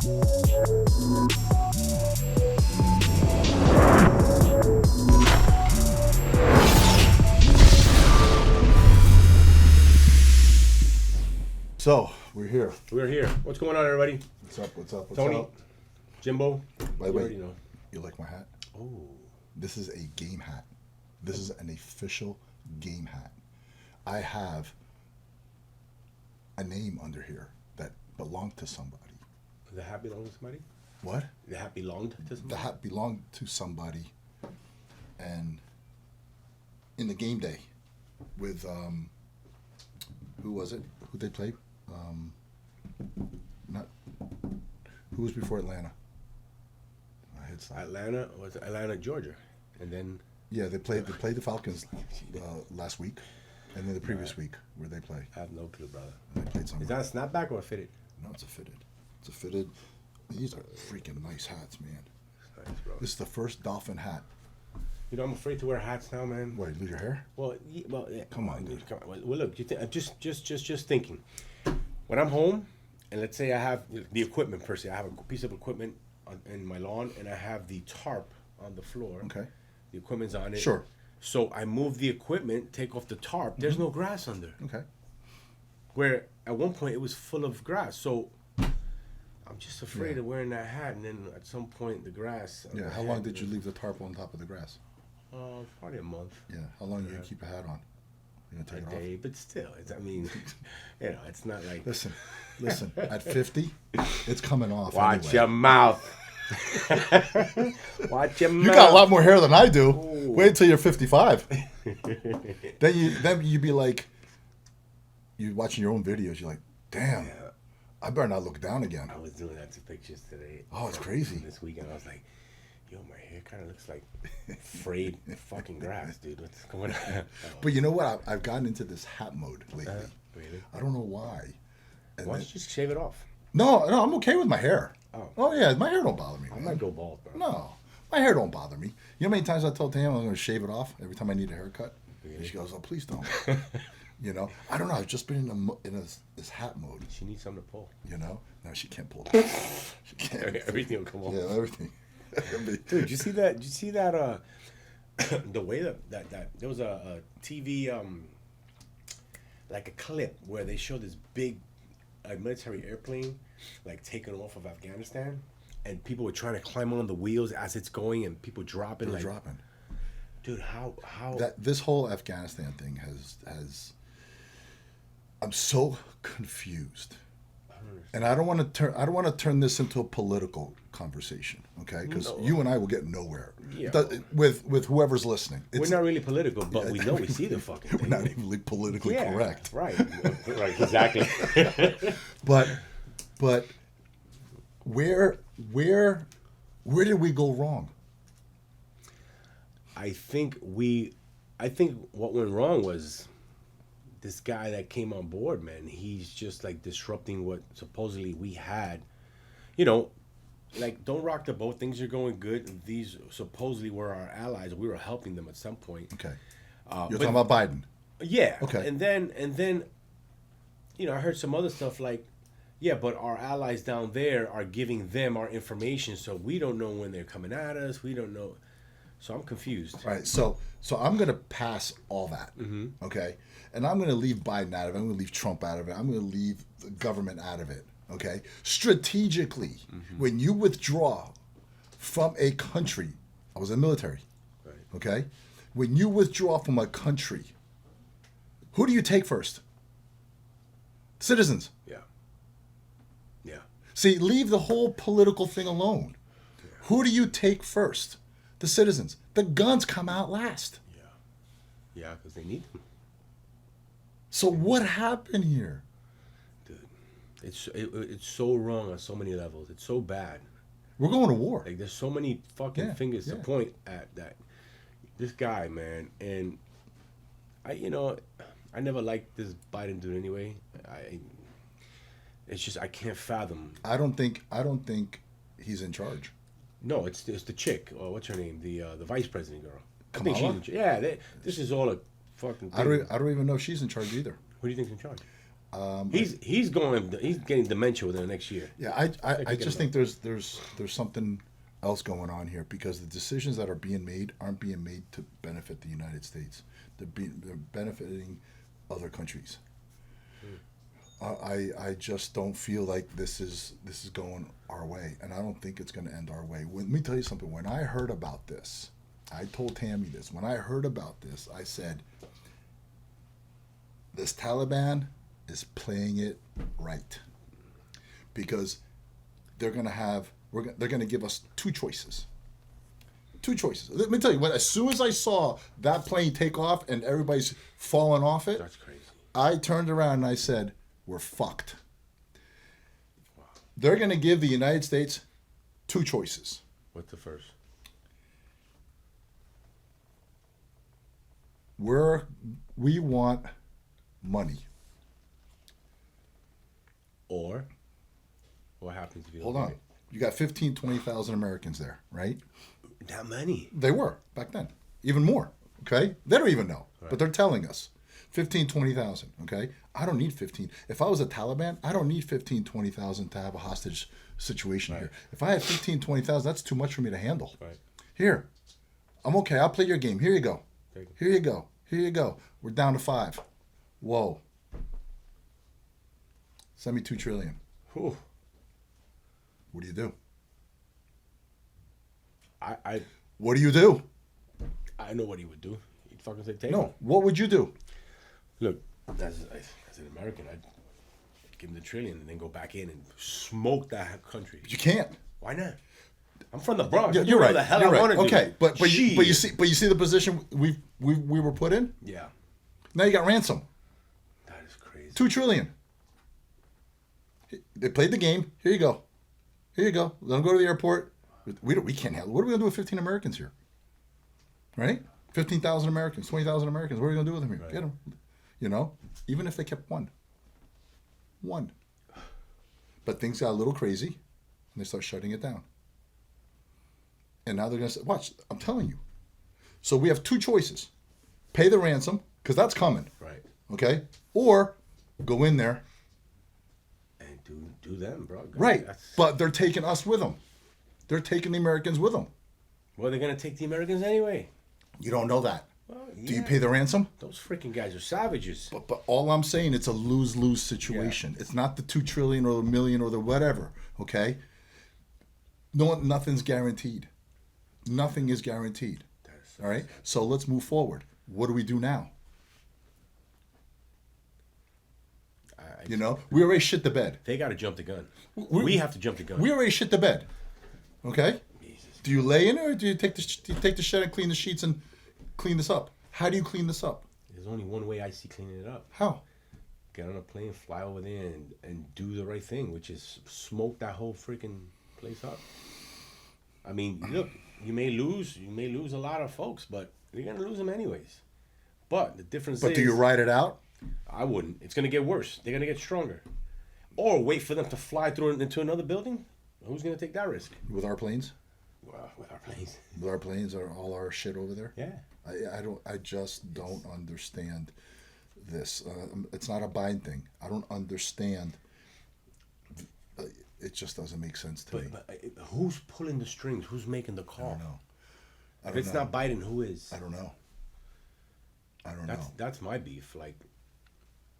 So, we're here. We're here. What's going on, everybody? What's up, what's up, what's Tony, up? Jimbo. By the way, you know. you like my hat? Oh. This is a game hat. This is an official game hat. I have a name under here that belonged to somebody. The hat belonged to somebody? What? The hat belonged to somebody? The hat belonged to somebody. And in the game day with, who was it? Who they played? Who was before Atlanta? Atlanta was Atlanta, Georgia, and then yeah, they played the Falcons last week, and then the previous week where they play. I have no clue, brother. They played somewhere. Is that a snapback or a fitted? No, it's a fitted. It's a fitted. These are freaking nice hats, man. Nice, bro. This is the first dolphin hat. You know, I'm afraid to wear hats now, man. What? You lose your hair? Well, yeah. Come on, dude. Come on. Well, look, I'm just thinking. When I'm home, and let's say I have the equipment per se, I have a piece of equipment in my lawn, and I have the tarp on the floor. Okay. The equipment's on it. Sure. So I move the equipment, take off the tarp. There's no grass under. Okay. Where at one point it was full of grass. So I'm just afraid of wearing that hat, and then at some point the grass. Yeah. How long did you leave the tarp on top of the grass? Probably a month. Yeah. How long do you keep a hat on? You gonna take it off? Day, but still, I mean, you know, it's not like. Listen. At 50, it's coming off. Watch anyway. your mouth. Watch your mouth. You got a lot more hair than I do. Ooh. Wait until you're 55. then you be like, you watching your own videos. You're like, damn, I better not look down again. I was doing that to pictures today. Oh, it's crazy. This weekend, I was like, yo, my hair kind of looks like frayed fucking grass, dude. What's going on? But you know what? I've gotten into this hat mode lately. Really? I don't know why. And Why don't you just shave it off? No, I'm okay with my hair. Oh. Yeah, my hair don't bother me. I might go bald, bro. No, my hair don't bother me. You know how many times I told Tam I'm going to shave it off every time I need a haircut? And she goes, oh, please don't. You know? I don't know. I've just been in this hat mode. She needs something to pull. You know? No, she can't pull it. She can't. Everything will come off. Yeah, everything. Dude, did you see that? The way that there was a TV like a clip where they showed this big military airplane like taking off of Afghanistan, and people were trying to climb on the wheels as it's going, and people dropping. They're dropping. Dude, how that this whole Afghanistan thing has I'm so confused. And I don't want to turn this into a political conversation, okay? Because you and I will get nowhere with whoever's listening. We're not really political, but we know we see the fucking thing. We're not even politically correct. Right, exactly. But where did we go wrong? I think what went wrong was this guy that came on board, man. He's just like disrupting what supposedly we had. You know, like, don't rock the boat. Things are going good. These supposedly were our allies. We were helping them at some point. Okay. You're talking about Biden. Yeah. Okay. And then, you know, I heard some other stuff like, yeah, but our allies down there are giving them our information, so we don't know when they're coming at us. We don't know. So I'm confused. Right. So I'm going to pass all that. Mm-hmm. Okay. And I'm going to leave Biden out of it. I'm going to leave Trump out of it. I'm going to leave the government out of it. Okay. Strategically, when you withdraw from a country, I was in the military. Right. Okay. When you withdraw from a country, who do you take first? Citizens. Yeah. Yeah. See, leave the whole political thing alone. Yeah. Who do you take first? The citizens. The guns come out last. Yeah. Yeah, because they need them. So what happened here? Dude, it's so wrong on so many levels. It's so bad. We're going to war. Like, there's so many fucking fingers to point at that. This guy, man, and I never liked this Biden dude anyway. It's just I can't fathom. I don't think he's in charge. No, it's the chick. What's her name? The vice president girl. Kamala? I think she's in charge. Yeah, this is all a fucking thing. I don't even know if she's in charge either. Who do you think's in charge? He's getting dementia within the next year. Yeah, I just think there's something else going on here, because the decisions that are being made aren't being made to benefit the United States. They're benefiting other countries. I just don't feel like this is going our way, and I don't think it's going to end our way. Let me tell you something. When I heard about this, I told Tammy this. When I heard about this, I said, this Taliban is playing it right, because they're going to give us two choices. Two choices. Let me tell you, as soon as I saw that plane take off and everybody's falling off it, That's crazy. I turned around and I said, we're fucked. Wow. They're going to give the United States two choices. What's the first? We want money. Or what happens if you Hold don't on. get it? You got 15, 20,000 Americans there, right? That many? They were back then. Even more. Okay? They don't even know. Right. But they're telling us. 15, 20,000. Okay? I don't need 15. If I was a Taliban, I don't need 15, 20,000 to have a hostage situation here. If I had 15, 20,000, that's too much for me to handle. Right. Here. I'm okay. I'll play your game. Here you go. Here you go. Here you go. We're down to 5. Whoa. Send me $2 trillion. Whew. What do you do? What do you do? I know what he would do. He'd fucking say, take No. him. What would you do? Look, as an American, I'd give him the $1 trillion and then go back in and smoke that country. But you can't. Why not? I'm from the Bronx. Yeah, you're right. The hell you're I right. want to okay, do. but you see the position we were put in. Yeah. Now you got ransom. That is crazy. $2 trillion. They played the game. Here you go. Here you go. Let them go to the airport. We can't handle. What are we gonna do with 15 Americans here? Right? 15,000 Americans, 20,000 Americans. What are we gonna do with them here? Right. Get them. You know, even if they kept one. But things got a little crazy, and they start shutting it down. And now they're gonna say, "Watch, I'm telling you." So we have two choices: pay the ransom, because that's coming. Right. Okay, or go in there. And do them, bro. Right. But they're taking us with them. They're taking the Americans with them. Well, they're gonna take the Americans anyway. You don't know that. Well, yeah. Do you pay the ransom? Those freaking guys are savages. But all I'm saying, it's a lose-lose situation. Yeah. It's not the $2 trillion or the million or the whatever. Okay. Nothing's guaranteed. Nothing is guaranteed. All right. So let's move forward. What do we do now? We already shit the bed. They got to jump the gun. We have to jump the gun. We already shit the bed. Okay. Jesus. Do you lay in it, or do you take the shed and clean the sheets and clean this up? How do you clean this up? There's only one way I see cleaning it up. How? Get on a plane, fly over there, and do the right thing, which is smoke that whole freaking place up. I mean, look, you may lose a lot of folks, but you're gonna lose them anyways. But the difference is. But do you ride it out? I wouldn't. It's gonna get worse. They're gonna get stronger. Or wait for them to fly through into another building. Who's gonna take that risk? With our planes? Well, with our planes. With our planes, are all our shit over there? Yeah. I just don't understand this. It's not a Biden thing. I don't understand. It just doesn't make sense to me. But who's pulling the strings? Who's making the call? I don't know. If it's not Biden, who is? I don't know. That's my beef. Like,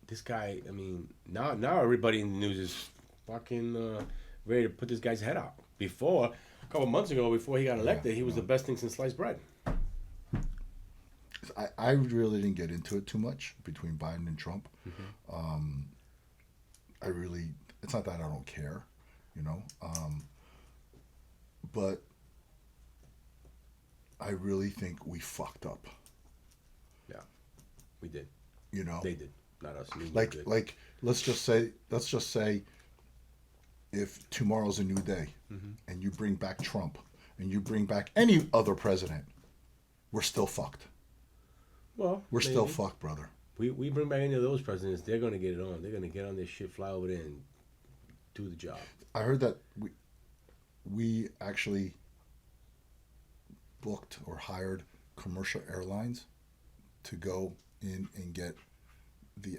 this guy, I mean, now everybody in the news is fucking ready to put this guy's head out. Before, a couple months ago, before he got elected, he was the best thing since sliced bread. I really didn't get into it too much between Biden and Trump. Mm-hmm. It's not that I don't care, but I really think we fucked up. Yeah, we did. They did, not us. Like let's just say if tomorrow's a new day, mm-hmm. and you bring back Trump and you bring back any other president, we're still fucked. Well, we're still fucked, brother. We bring back any of those presidents, they're gonna get it on. They're gonna get on this shit, fly over there, and do the job. I heard that we actually booked or hired commercial airlines to go in and get the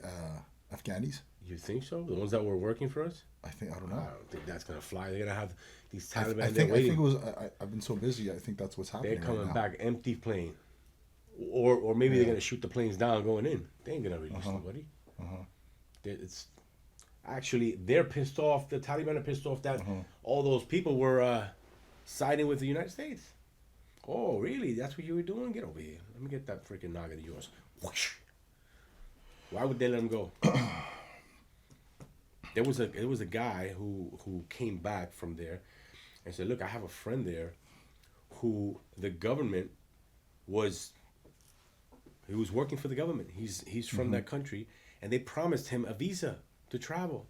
Afghanis. You think so? The ones that were working for us? I don't know. I don't think that's gonna fly. They're gonna have these I Taliban. think it was. I've been so busy. I think that's what's happening. They're coming right now. back empty plane, or maybe they're gonna shoot the planes down going in. They ain't gonna release nobody. It's actually they're pissed off. The Taliban are pissed off that all those people were siding with the United States. Oh, really? That's what you were doing? Get over here. Let me get that freaking noggin of yours. Whoosh. Why would they let him go? There was a guy who came back from there and said, "Look, I have a friend there who the government was working for the government. He's from that country, and they promised him a visa to travel,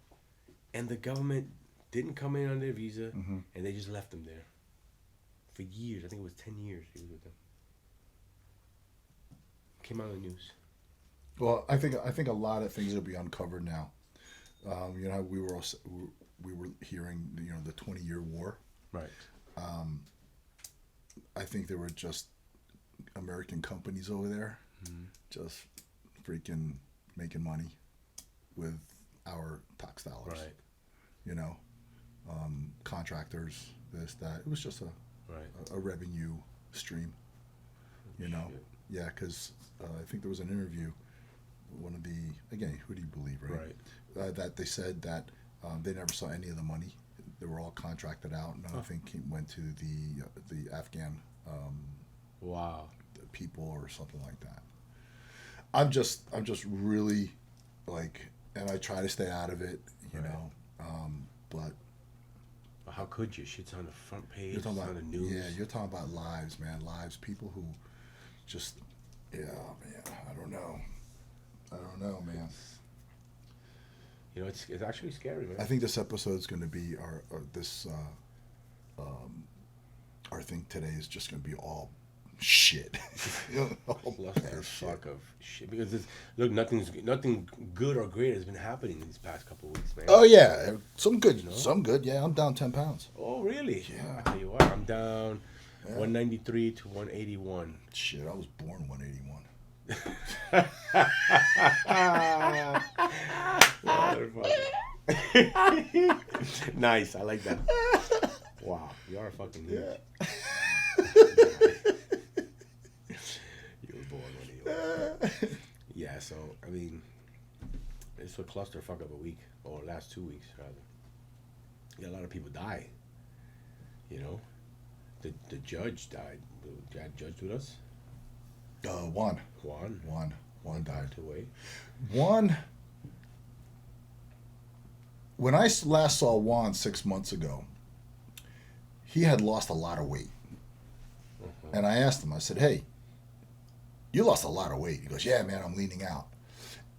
and the government didn't come in on their visa, and they just left him there for years. I think it was 10 years he was with them. Came out on the news. Well, I think a lot of things will be uncovered now. You know, we were hearing the 20-year war. Right. I think there were just American companies over there, just freaking making money with our tax dollars. Right. You know, contractors, this, that. It was just a revenue stream. You know, Shit. yeah, because I think there was an interview. One of the, again, who do you believe, right? That they said that they never saw any of the money. They were all contracted out, and I think went to the Afghan Wow. people or something like that. I'm just really like, and I try to stay out of it, you know. But How could you? Shit's on the front page. you're talking It's about on the news. yeah, you're talking about lives, man. Lives, people who just man. I don't know, man. You know, it's actually scary, man. I think this episode is going to be our thing today is just going to be all shit. All Cluster bad shit. fuck of shit. Because look, nothing good or great has been happening these past couple of weeks, man. Oh yeah, some good, some good. Yeah, I'm down 10 pounds. Oh, really? Yeah. I tell you what, I'm down 193 to 181. Shit, I was born 181. Nice, I like that. Wow, you are fucking huge. You were born when you were. Yeah, so I mean, it's a clusterfuck of a week, or last 2 weeks rather. Yeah, a lot of people die. You know, the judge died. That judge with us. Juan died. Passed away. Juan. When I last saw Juan 6 months ago, he had lost a lot of weight. And I asked him, I said, "Hey, you lost a lot of weight." He goes, "Yeah, man, I'm leaning out."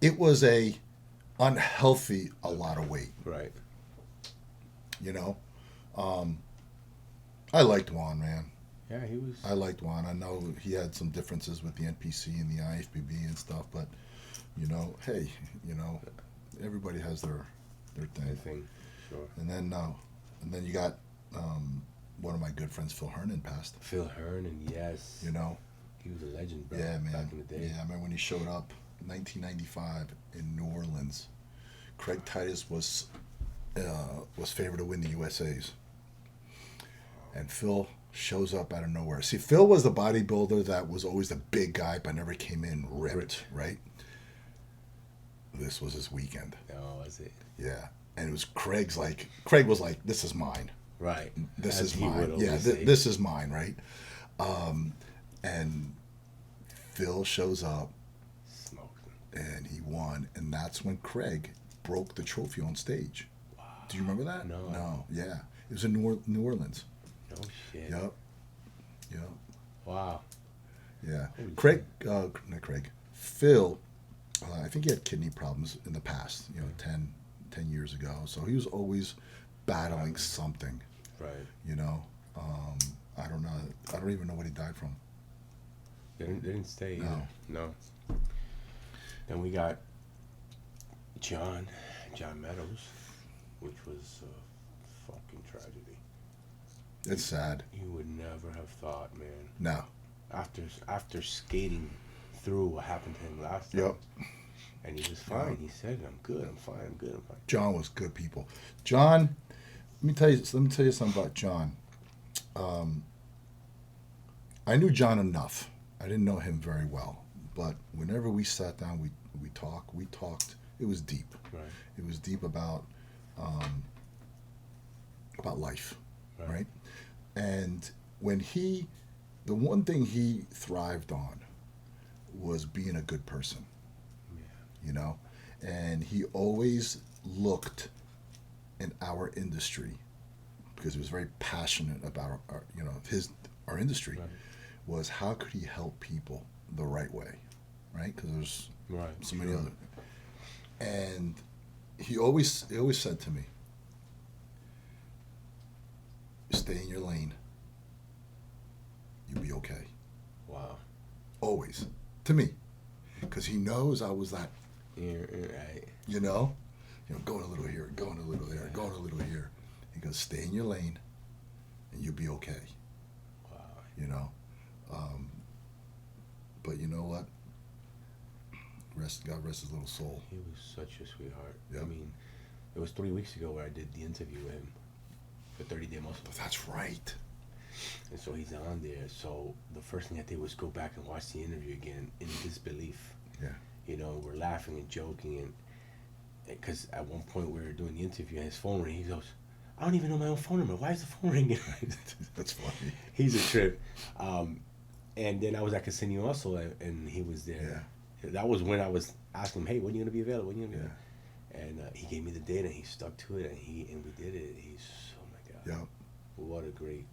It was a unhealthy a lot of weight. Right. You know? I liked Juan, man. Yeah, he was. I liked Juan. I know he had some differences with the NPC and the IFBB and stuff, but, hey, everybody has their thing. Sure. And then you got one of my good friends, Phil Hernan, passed. Phil Hernan, yes. You know? He was a legend, bro. Yeah, man. Back in the day. Yeah, I remember when he showed up in 1995 in New Orleans. Craig Titus was favored to win the USA's. And Phil shows up out of nowhere. See, Phil was the bodybuilder that was always the big guy, but never came in ripped, right? This was his weekend. Oh, was it? Yeah. And it was Craig was like, "This is mine. Right. This As is he would mine. Yeah, always say. this is mine," right? And Phil shows up Smoked him. and he won. And that's when Craig broke the trophy on stage. Wow. Do you remember that? No. No, yeah. It was in New Orleans. No shit. Yep. Wow. Yeah. Holy Craig, not Craig, Phil, I think he had kidney problems in the past, 10 years ago. So he was always battling something, Right. I don't know. I don't even know what he died from. They didn't stay No. either. No. Then we got John Meadows, which was a fucking tragedy. It's sad. You would never have thought, man. No. After skating through what happened to him last time. Yep. And he was fine. He said, "I'm good. I'm fine. I'm good. I'm fine." John was good people. John, let me tell you something about John. I knew John enough. I didn't know him very well, but whenever we sat down, we talked. It was deep. Right. It was deep about life, right? And the one thing he thrived on was being a good person. Yeah. You know, and he always looked in our industry, because he was very passionate about our industry, Right. was how could he help people the right way, right? Because there's so many other, and he always said to me, stay in your lane, you'll be okay. Wow. Always, to me, because he knows I was that, Right. Going a little here, going a little there, going a little here. He goes, stay in your lane, and you'll be okay. Wow. But you know what? God rest his little soul. He was such a sweetheart. Yep. I mean, it was 3 weeks ago where I did the interview with him for 30-Day Muscle. But that's right. And so he's on there. So the first thing I did was go back and watch the interview again in disbelief. Yeah. We're laughing and joking, and because at one point we were doing the interview and his phone rang. He goes, "I don't even know my own phone number. Why is the phone ringing?" That's funny. He's a trip. And then I was at Casino Muscle, and he was there. Yeah. That was when I was asking him, "Hey, when are you gonna be available? When are you gonna be Yeah. available?" And he gave me the date, and he stuck to it, and we did it. He's, oh my God. Yeah. What a great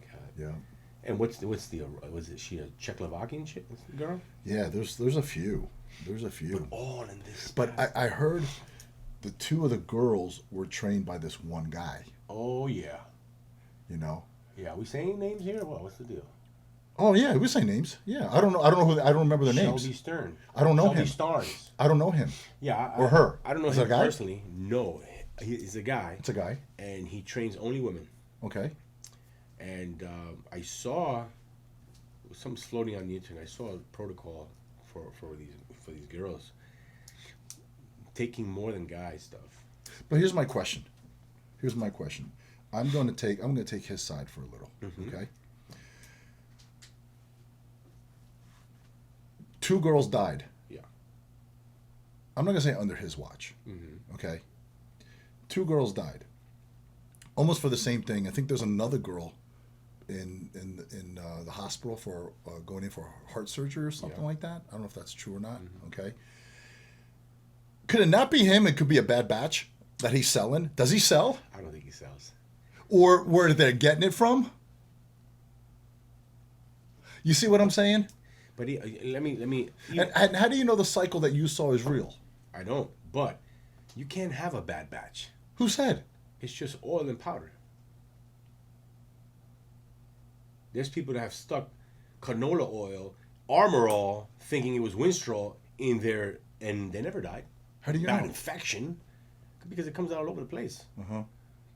cat. Yeah. And was she a Czechoslovakian girl? Yeah. There's a few. There's a few. But all in this. But I heard the two of the girls were trained by this one guy. Oh yeah. Yeah. Are we saying names here? Or what? What's the deal? Oh yeah, we say names. Yeah. I don't know who. I don't remember their names. Shelby Stern. I don't know Shelby him. Starnes. I don't know him. Yeah. Or her. I don't know Is it him a guy? personally. No, he's a guy. It's a guy. And he trains only women. Okay. And I saw something floating on the internet. I saw a protocol for these girls taking more than guy stuff. But here's my question. I'm going to take his side for a little. Mm-hmm. Okay. 2 girls died. Yeah. I'm not going to say under his watch. Mm-hmm. Okay. 2 girls died. Almost for the same thing. I think there's another girl in the hospital for going in for heart surgery or something like that. I don't know if that's true or not. Mm-hmm. Okay. Could it not be him? It could be a bad batch that he's selling. Does he sell? I don't think he sells. Or where they're getting it from? You see what I'm saying? But let me. And how do you know the cycle that you saw is real? I don't. But you can't have a bad batch. Who said? It's just oil and powder. There's people that have stuck canola oil, Armor All, thinking it was Winstrol in there, and they never died. How do you Bad know? infection, because it comes out all over the place. Uh-huh.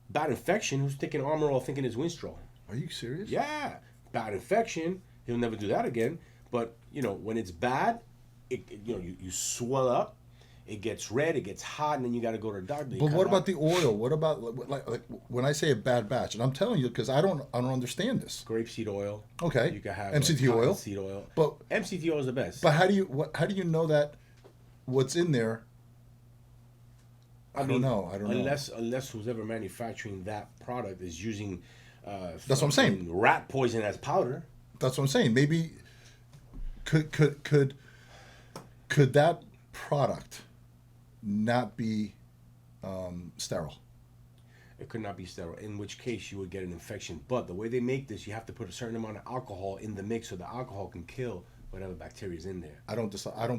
Bad infection, who's taking Armor All thinking it's Winstrol? Are you serious? Yeah. Bad infection, he'll never do that again. But, when it's bad, you swell up, it gets red, it gets hot, and then you got to go to the doctor. But what about the oil? What about like when I say a bad batch? And I'm telling you because I don't understand this. Grapeseed oil. Okay. You can have MCT oil. Seed oil. But MCT oil is the best. But how do you know that what's in there? I don't know. Unless who's ever manufacturing that product is using that's what I'm saying. Rat poison as powder. That's what I'm saying. Maybe could that product not be sterile? It could not be sterile, in which case you would get an infection. But the way they make this, you have to put a certain amount of alcohol in the mix so the alcohol can kill whatever bacteria is in there. I don't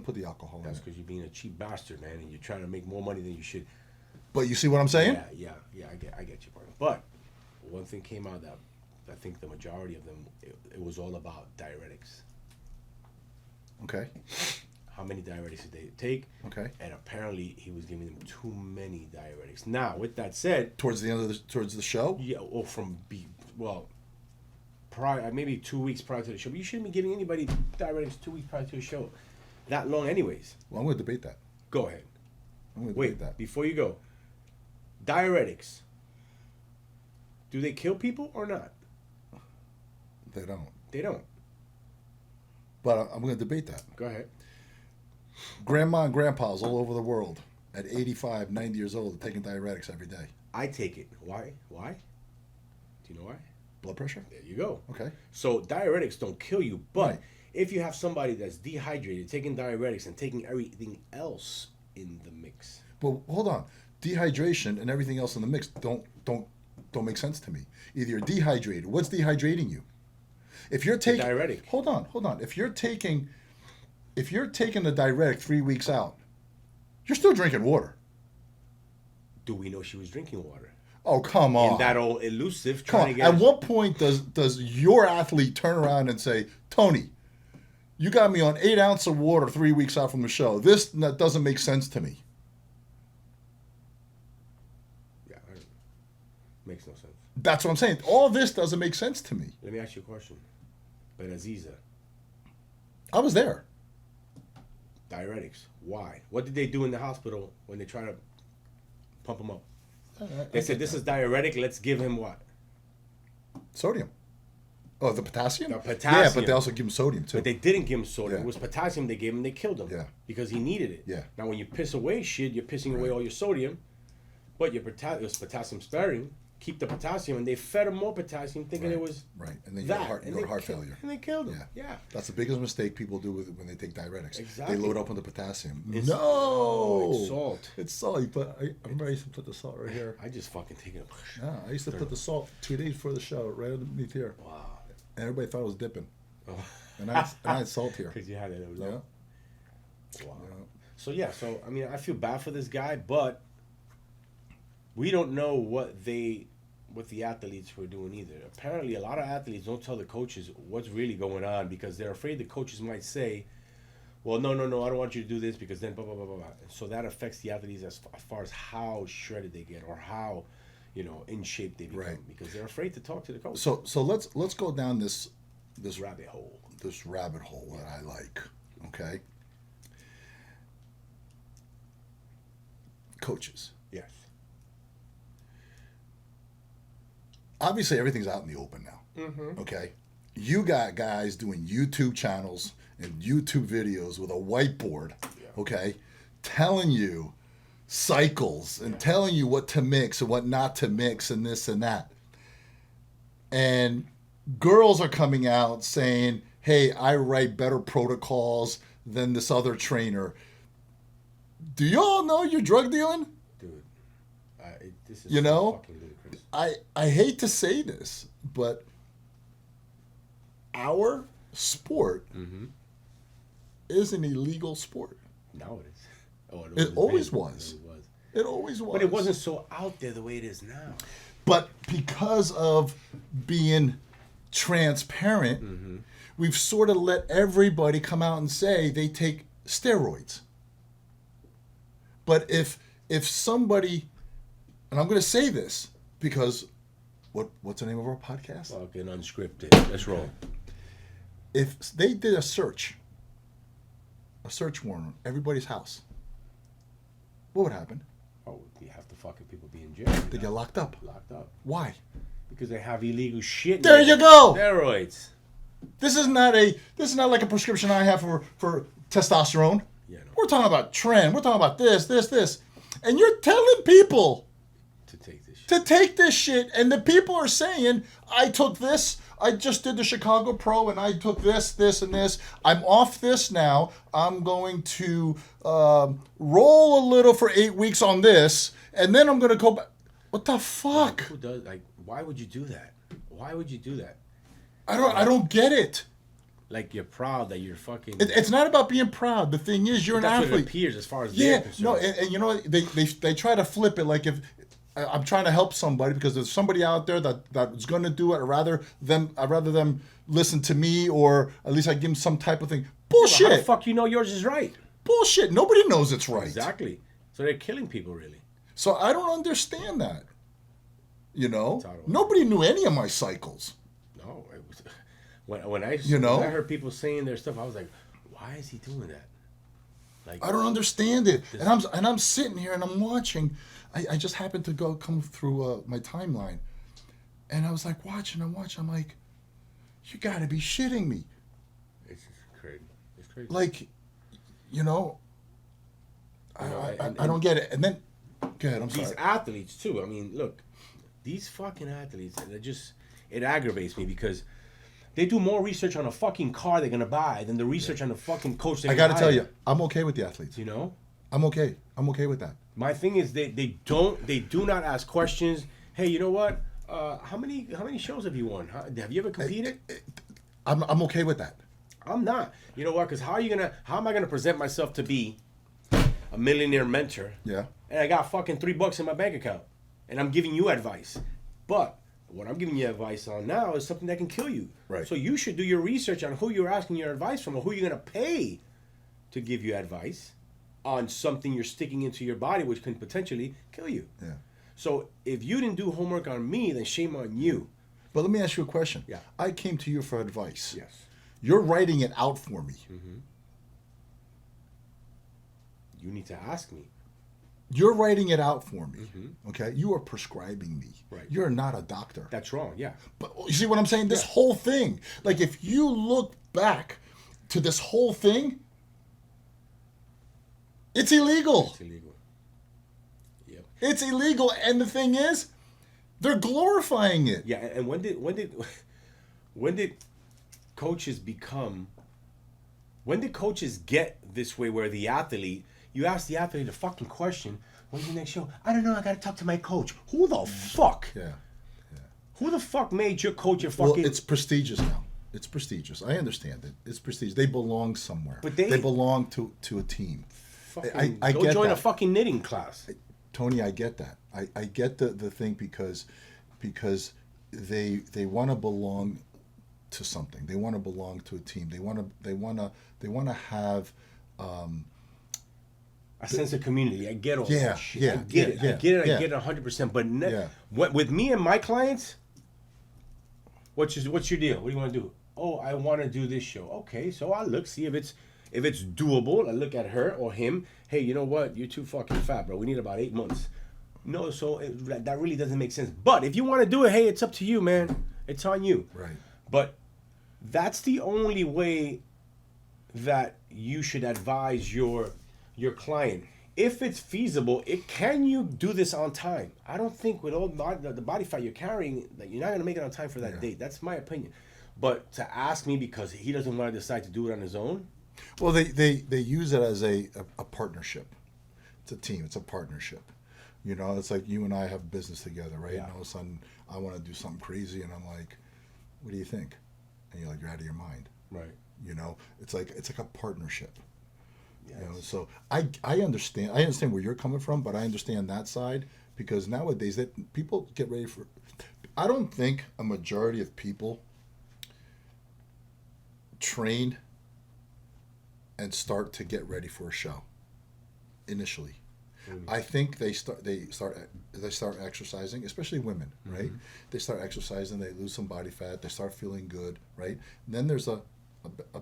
put the alcohol That's in it. because you're being a cheap bastard, man, and you're trying to make more money than you should. But you see what I'm saying? Yeah, I get your point. But one thing came out that I think the majority of them, it was all about diuretics. Okay. How many diuretics did they take? Okay. And apparently he was giving them too many diuretics. Now, with that said, Towards the end of towards the show? yeah, prior, maybe 2 weeks prior to the show. But you shouldn't be giving anybody diuretics 2 weeks prior to the show. That long anyways. Well, I'm going to debate that. Go ahead. I'm gonna Wait, debate that. before you go. Diuretics. Do they kill people or not? They don't. They don't. But I'm going to debate that. Go ahead. Grandma and grandpas all over the world at 85, 90 years old are taking diuretics every day. I take it. Why? Why? Do you know why? Blood pressure? There you go. Okay. So diuretics don't kill you, but Right. if you have somebody that's dehydrated, taking diuretics and taking everything else in the mix. But hold on. Dehydration and everything else in the mix don't make sense to me. Either you're dehydrated. What's dehydrating you? If you're taking diuretic. Hold on. If you're taking the diuretic 3 weeks out, you're still drinking water. Do we know she was drinking water? Oh, come on. In that old elusive Come trying on. to get At what point does your athlete turn around and say, Tony, you got me on 8 ounces of water 3 weeks out from the show. This doesn't make sense to me. Yeah, makes no sense. That's what I'm saying. All this doesn't make sense to me. Let me ask you a question. But Aziza, I was there. diuretics, why? What did they do in the hospital when they try to pump him up? They said, this is diuretic, let's give him what? Sodium. Oh, the potassium? The potassium. Yeah, but they also give him sodium, too. But they didn't give him sodium. Yeah. It was potassium they gave him, they killed him. Yeah. Because he needed it. Yeah. Now, when you piss away shit, you're pissing away all your sodium, but it was potassium sparing. Keep the potassium, and they fed him more potassium, thinking it was Right. And then you that. got heart, and you they got heart killed- failure. And they killed him. Yeah. That's the biggest mistake people do when they take diuretics. Exactly. They load up on the potassium. It's- No! it's salt. It's salt. I remember I used to put the salt right here. I just fucking take it. No, I used to put the salt 2 days before the show, right underneath here. Wow. And everybody thought I was dipping. Oh. And I had salt here. Because you had it. Yeah. Wow. Yeah. So I mean, I feel bad for this guy, but we don't know what the athletes were doing either. Apparently, a lot of athletes don't tell the coaches what's really going on because they're afraid the coaches might say, well, no, I don't want you to do this because then blah, blah, blah, blah, blah. And so that affects the athletes as far as how shredded they get or how, in shape they become. Right. Because they're afraid to talk to the coach. So let's go down this rabbit hole. This rabbit hole that I like. Okay. Coaches. Yes. Obviously, everything's out in the open now. Mm-hmm. Okay. You got guys doing YouTube channels and YouTube videos with a whiteboard. Yeah. Okay. Telling you cycles and telling you what to mix and what not to mix and this and that. And girls are coming out saying, hey, I write better protocols than this other trainer. Do y'all know you're drug dealing? Dude, this is You know? fucking ludicrous. I hate to say this, but our sport is an illegal sport. Now it is. Oh, It always been. was. It was. It always was. But it wasn't so out there the way it is now. But because of being transparent, we've sort of let everybody come out and say they take steroids. But if somebody, and I'm going to say this because what's the name of our podcast? Fucking unscripted. Let's roll. If they did a search warrant on everybody's house, what would happen? Oh, you have to fucking people be in jail. They get locked up. Locked up. Why? Because they have illegal shit. There you go. Steroids. This is not like a prescription I have for testosterone. Yeah, no. We're talking about trend. We're talking about this. And you're telling people To take this shit. to take this shit, and the people are saying, I took this, I just did the Chicago Pro, and I took this, and this. I'm off this now. I'm going to roll a little for 8 weeks on this, and then I'm going to go back. What the fuck? Who does, why would you do that? Why would you do that? I don't get it. Like, you're proud that you're fucking... It's not about being proud. The thing is, you're an That's what it athlete. appears as far as Yeah, they're concerned. no, and you know what? They try to flip it like if I'm trying to help somebody because there's somebody out there that's going to do it. I'd rather them listen to me, or at least I give them some type of thing. Bullshit. How the fuck you know yours is right? Bullshit. Nobody knows it's right. Exactly. So they're killing people, really. So I don't understand that. You know, Totally. nobody knew any of my cycles. No, it was when I You know? when I heard people saying their stuff, I was like, why is he doing that? Like, I don't understand it. And I'm sitting here and I'm watching. I just happened to come through my timeline, and I was like watching. I'm like, you got to be shitting me. it's crazy. It's crazy. Like, you know, and I don't get it. And then, go ahead. I'm these sorry. athletes too. I mean, look, these fucking athletes. It aggravates me because they do more research on a fucking car they're gonna buy than the research on the fucking coach. I got to tell you, I'm okay with the athletes. You know, I'm okay. I'm okay with that. my thing is they do not ask questions. Hey, you know what? How many shows have you won? Have you ever competed? I'm okay with that. I'm not. You know what? Because how am I gonna present myself to be a millionaire mentor? Yeah. And I got fucking $3 in my bank account, and I'm giving you advice. But what I'm giving you advice on now is something that can kill you. Right. So you should do your research on who you're asking your advice from, or who you're gonna pay to give you advice on something you're sticking into your body, which can potentially kill you. Yeah. So if you didn't do homework on me, then shame on you. But let me ask you a question. Yeah. I came to you for advice. Yes. You're writing it out for me. You need to ask me. You're writing it out for me. Okay? You are prescribing me. Right. You're not a doctor. That's wrong. Yeah. But you see what I'm saying? This Yeah. whole thing, like if you look back to this whole thing, it's illegal. It's illegal. Yep. It's illegal. And the thing is, they're glorifying it. Yeah. And when did coaches become? When did coaches get this way where the athlete? You ask the athlete a fucking question. When's the next show? I don't know. I gotta talk to my coach. Who the fuck? Yeah. Who the fuck made your coach your Well, fucking? it's prestigious now. It's prestigious. I understand it. It's prestigious. They belong somewhere. But they belong to a team. fucking, I go get join a that. fucking knitting class. Tony, I get that. I get the thing because they want to belong to something. They want to belong to a team. They want to have A sense of community. I get all Yeah, that shit. yeah, I get it. yeah, I get it. yeah. I get it 100%. But Yeah. with me and my clients, what's your deal? What do you want to do? Oh, I want to do this show. Okay, so I look, see if it's doable. I look at her or him. Hey, you know what? You're too fucking fat, bro. We need about 8 months. No, so that really doesn't make sense. But if you want to do it, hey, it's up to you, man. It's on you. right. But that's the only way that you should advise your client. If it's feasible, can you do this on time? I don't think with all the body fat you're carrying that you're not going to make it on time for that date. That's my opinion. But to ask me because he doesn't want to decide to do it on his own. Well, they use it as a partnership. It's a team. It's a partnership. You know, it's like you and I have business together, right? Yeah. And all of a sudden, I want to do something crazy, and I'm like, "What do you think?" And you're like, "You're out of your mind." Right. You know, it's like a partnership. Yes. You know, so I understand where you're coming from, but I understand that side because nowadays that people get ready for. I don't think a majority of people train and start to get ready for a show initially. I think they start exercising, especially women, right? They start exercising, they lose some body fat, they start feeling good, right? And then there's a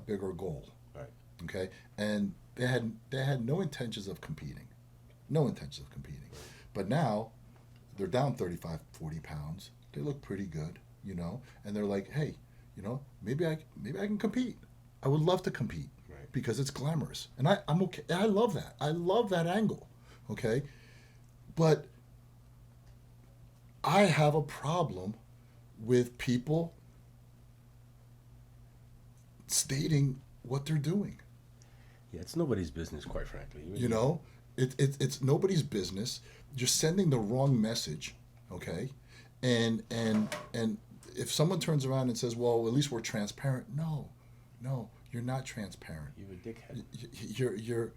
bigger goal, Right. okay? And they had no intentions of competing, but now they're down 35, 40 pounds. They look pretty good, you know, and they're like, hey, you know, maybe I can compete. I would love to compete because it's glamorous, and I'm okay. I love that. I love that angle. Okay, but I have a problem with people stating what they're doing. Yeah, it's nobody's business, quite frankly. You know, it's nobody's business. You're sending the wrong message. Okay, and if someone turns around and says, "Well, at least we're transparent," no, you're not transparent. You're a dickhead.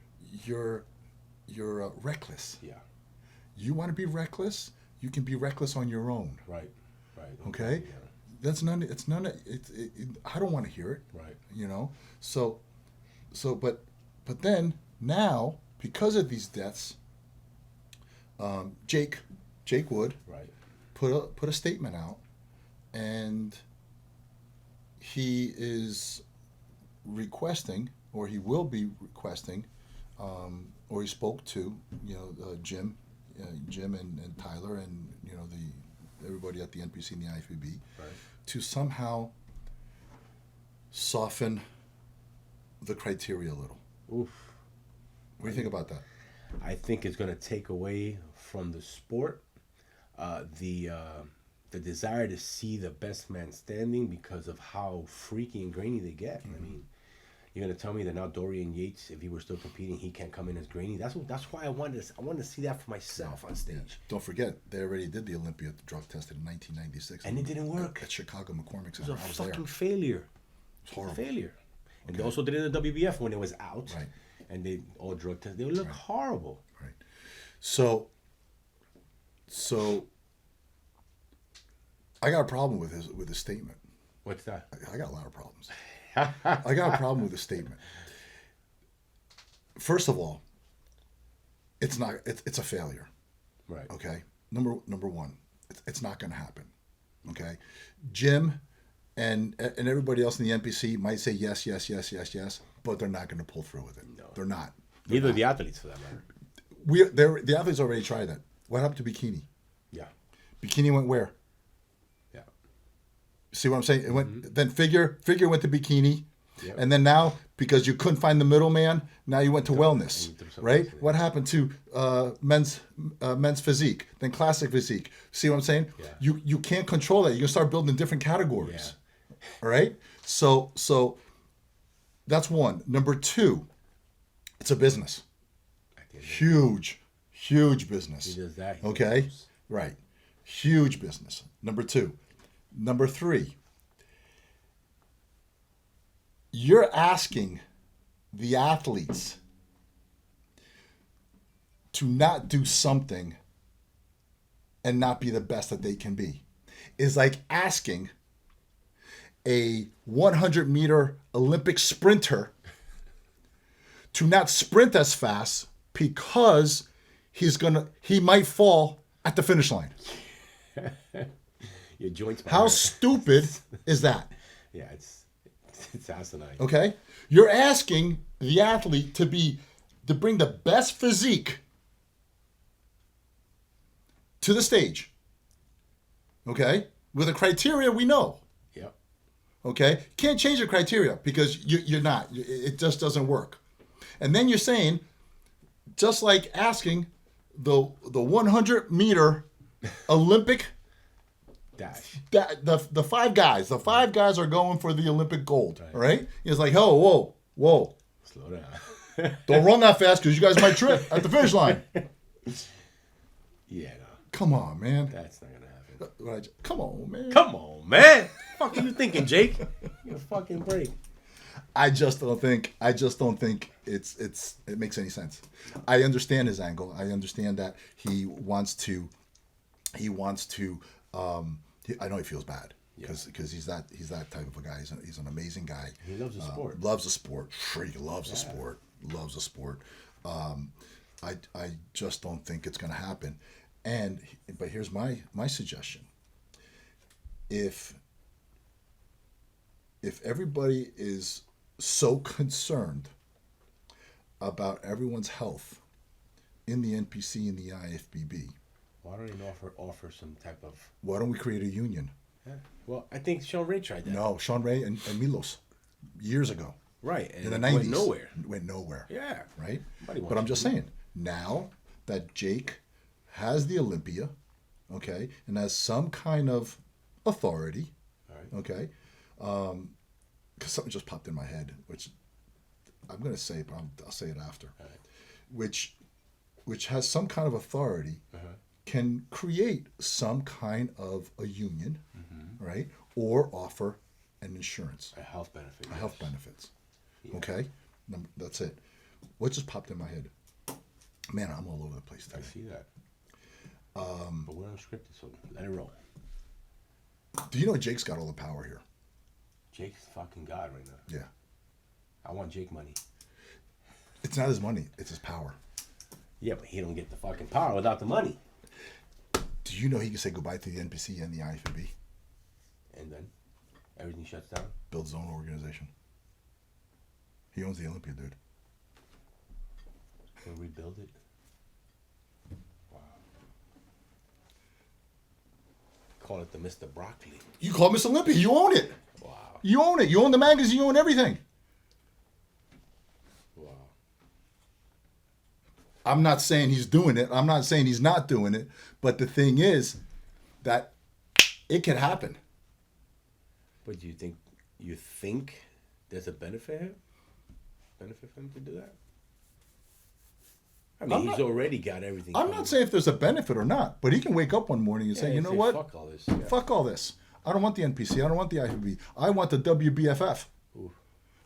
You're reckless. Yeah. You want to be reckless? You can be reckless on your own. Right. Okay. Yeah. That's none. It's none. I don't want to hear it. Right. You know. So, but then now because of these deaths, Jake Wood Right. put a statement out, and he is requesting, or he will be requesting, or he spoke to, Jim, and Tyler, and everybody at the NPC and the IFBB, Right. to somehow soften the criteria a little. Oof. What do you think about that? I think it's going to take away from the sport the desire to see the best man standing because of how freaky and grainy they get. I mean, you're going to tell me that now Dorian Yates, if he were still competing, he can't come in as grainy. That's why I wanted to see that for myself on stage. Don't forget, they already did the Olympia drug tested in 1996. And it didn't work. At Chicago McCormick It was Center. a I was fucking there. failure. It's horrible. Failure. And Okay. they also did it in the WBF when it was out. Right. And they all drug tested. They would look horrible. Right. So I got a problem with his statement. What's that? I got a lot of problems. I got a problem with his statement. First of all, it's a failure. Right. Okay. Number one, it's not going to happen. Okay. Jim and everybody else in the NPC might say yes, but they're not going to pull through with it. No. They're not. Neither the athletes, for that matter. The athletes already tried that. What happened to bikini? Yeah. Bikini went where? Yeah. See what I'm saying? It went then figure went to bikini, Yep. and then now because you couldn't find the middleman, now you went to wellness, and you threw something right? else in. What happened to men's physique, then classic physique? See what I'm saying? Yeah. You can't control that. You can start building different categories. Yeah. All right. So that's one. Number two, it's a business. Huge business. He does that. He Okay? knows. Right. Huge business. Number two. Number three. You're asking the athletes to not do something and not be the best that they can be. Is like asking a 100-meter Olympic sprinter to not sprint as fast because he might fall at the finish line. Your joints. How stupid is that? Yeah, it's asinine. Okay? You're asking the athlete to bring the best physique to the stage. Okay? With a criteria we know. Yep. Okay? Can't change the criteria because you're not. It just doesn't work. And then you're saying, just like asking the 100-meter Olympic, Dash. the five guys are going for the Olympic gold, right? It's like, oh, whoa, Slow down. don't run that fast because you guys might trip at the finish line. Yeah, no. Come on, man. That's not gonna happen. Right. Come on, man. Come on, man. Fuck are you thinking, Jake? Give a fucking break. I just don't think it makes any sense. I understand his angle. I understand that he wants to I know he feels bad because he's that type of a guy. He's an amazing guy. He loves the sport. Loves the sport. Sure, he loves the sport. Loves the sport. I just don't think it's going to happen. But here's my suggestion. If everybody is so concerned about everyone's health in the NPC and the IFBB, Why don't you offer some type of? why don't we create a union? Yeah. Well, I think Sean Ray tried that. No, Sean Ray and Milos, years ago. Right. And In the it 90s. went nowhere. Went nowhere. Yeah. Right? Nobody But wants I'm just to do saying, now that Jake has the Olympia, okay, and has some kind of authority, Right. okay, because something just popped in my head, which I'm going to say, but I'll say it after, Right. which has some kind of authority, Uh-huh. can create some kind of a union, right, or offer an insurance, A health benefit. a health benefits, okay? That's it. What just popped in my head? Man, I'm all over the place I today. see that. But we're unscripted, so let it roll. Do you know Jake's got all the power here? Jake's fucking God right now. Yeah. I want Jake money. It's not his money, it's his power. Yeah, but he don't get the fucking power without the money. Do you know he can say goodbye to the NPC and the IFBB? And then everything shuts down. Builds his own organization. He owns the Olympia, dude. And rebuild it. Wow. Call it the Mr. Broccoli. You call Miss Olympia. You own it. Wow. You own it. You own the magazine. You own everything. Wow. I'm not saying he's doing it. I'm not saying he's not doing it. But the thing is that it can happen. But you think there's a benefit for him to do that? I mean, he's already got everything. I'm not saying if there's a benefit or not, but he can wake up one morning and say, you know what? Fuck all this. Yeah. Fuck all this. I don't want the NPC. I don't want the IFBB. I want the WBFF. Ooh.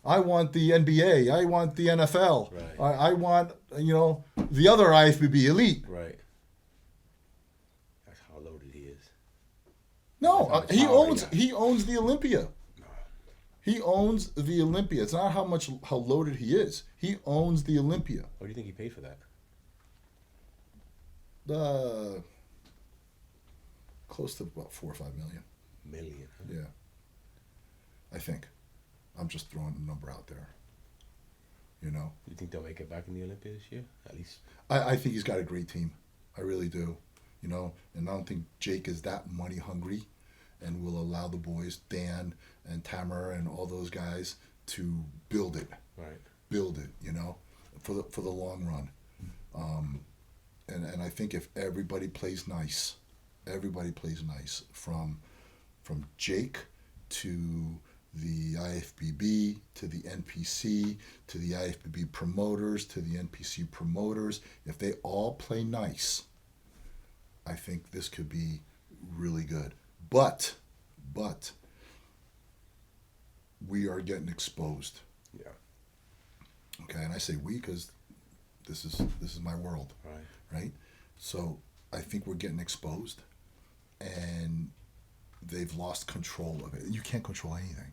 I want the NBA. I want the NFL. Right. I want, the other IFBB elite. Right. That's how loaded he is. No, he owns the Olympia. He owns the Olympia. It's not how loaded he is. He owns the Olympia. What do you think he paid for that? Close to about $4 or $5 million. Huh? Yeah. I think. I'm just throwing a number out there. You think they'll make it back in the Olympia this year? At least. I think he's got a great team. I really do. And I don't think Jake is that money hungry and will allow the boys, Dan and Tamer and all those guys, to build it. Right. Build it, for the long run. And I think if everybody plays nice, from Jake to the IFBB to the NPC to the IFBB promoters to the NPC promoters, if they all play nice, I think this could be really good. But we are getting exposed. Yeah. Okay, and I say we because this is my world. Right? So I think we're getting exposed, and they've lost control of it. You can't control anything,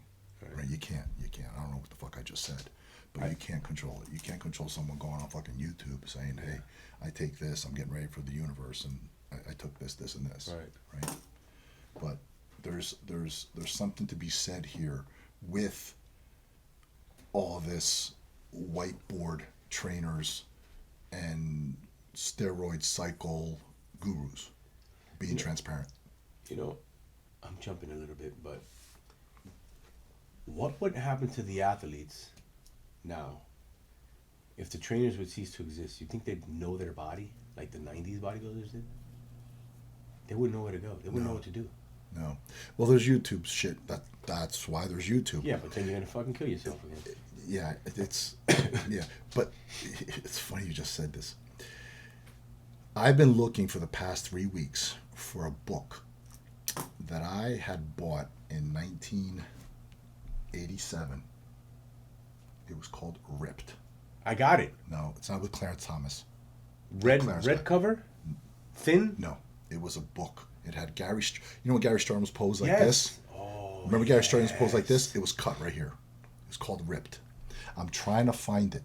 right? You can't. I don't know what the fuck I just said, but you can't control it. You can't control someone going on fucking YouTube saying, "Hey, I take this. I'm getting ready for the universe, and I took this, and this." Right. But there's something to be said here with all this whiteboard trainers and steroid cycle gurus being transparent. I'm jumping a little bit, but what would happen to the athletes now if the trainers would cease to exist? You think they'd know their body like the 90s bodybuilders did? They wouldn't know where to go. They wouldn't know what to do. No. Well, there's YouTube shit. That's why there's YouTube. Yeah, but then you're going to fucking kill yourself again. Yeah, it's... yeah, but it's funny you just said this. I've been looking for the past 3 weeks for a book that I had bought in 1987. It was called Ripped. I got it. No, it's not with Clarence Thomas. Red cover? Thin? No, it was a book. It had Gary... when Gary Starnes posed like yes. this? Oh, Remember Gary Starnes posed like this? It was cut right here. It's called Ripped. I'm trying to find it.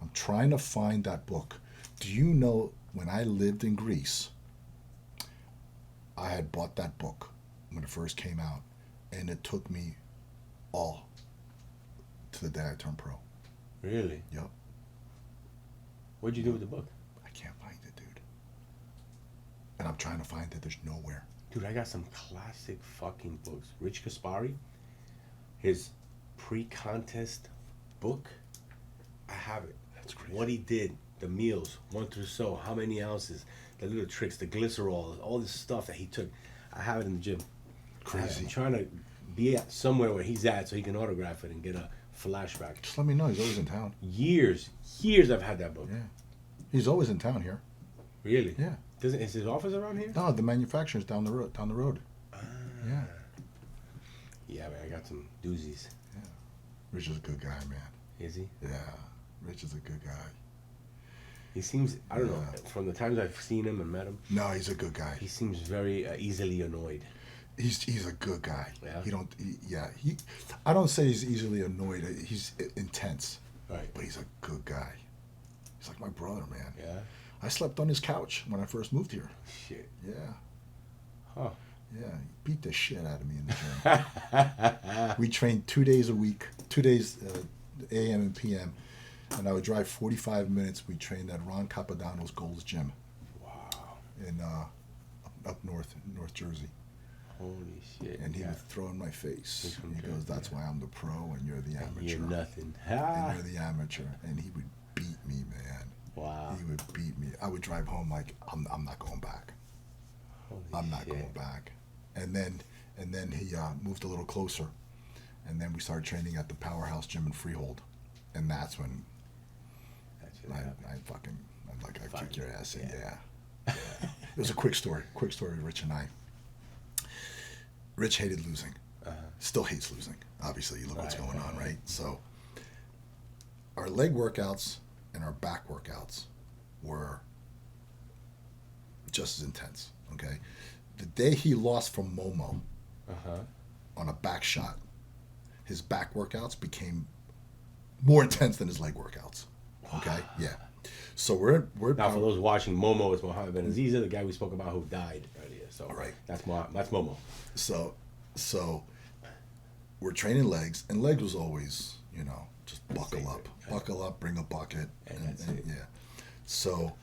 I'm trying to find that book. Do you know when I lived in Greece, I had bought that book when it first came out, and it took me all to the day I turned pro. Really? Yep. What'd you do with the book? I can't find it, dude. And I'm trying to find it. There's nowhere. Dude, I got some classic fucking books. Rich Kaspari, his pre-contest book, I have it. That's crazy. What he did, the meals, 1 through so, how many ounces, the little tricks, the glycerol, all this stuff that he took. I have it in the gym. Crazy. I'm trying to be at somewhere where he's at so he can autograph it and get a flashback. Just let me know. He's always in town. Years I've had that book. Yeah. He's always in town here. Really? Yeah. Is his office around here? No, the manufacturer's down the road. Yeah. Yeah, man, I got some doozies. Yeah. Rich is a good guy, man. Is he? Yeah. Rich is a good guy. He seems, I don't know, from the times I've seen him and met him. No, he's a good guy. He seems very easily annoyed. He's a good guy. Yeah. I don't say he's easily annoyed. He's intense. Right. But he's a good guy. He's like my brother, man. Yeah. I slept on his couch when I first moved here. Shit. Yeah. Huh. Yeah. He beat the shit out of me in the gym. We trained 2 days a week, 2 days AM and PM. And I would drive 45 minutes. We trained at Ron Capodanno's Gold's Gym. Wow. In up north, North Jersey. Holy shit. And he would throw in my face. He goes, "That's why I'm the pro and you're the amateur." You're nothing. And you're the amateur. And he would beat me, man. Wow. He would beat me. I would drive home like, I'm not going back. I'm not going back. And then he moved a little closer. And then we started training at the Powerhouse Gym in Freehold. And that's when I kick your ass in. Yeah. It was a quick story. Rich and I. Rich hated losing. Still hates losing. Obviously, you look what's going on, right? So our leg workouts and our back workouts were just as intense, okay? The day he lost from Momo on a back shot, his back workouts became more intense than his leg workouts, okay? Yeah. So we're now for those watching, Momo is Mohammed Ben Aziza, the guy we spoke about who died earlier. So that's Momo. So we're training legs, and legs was always, just buckle up, bring a bucket, and yeah. So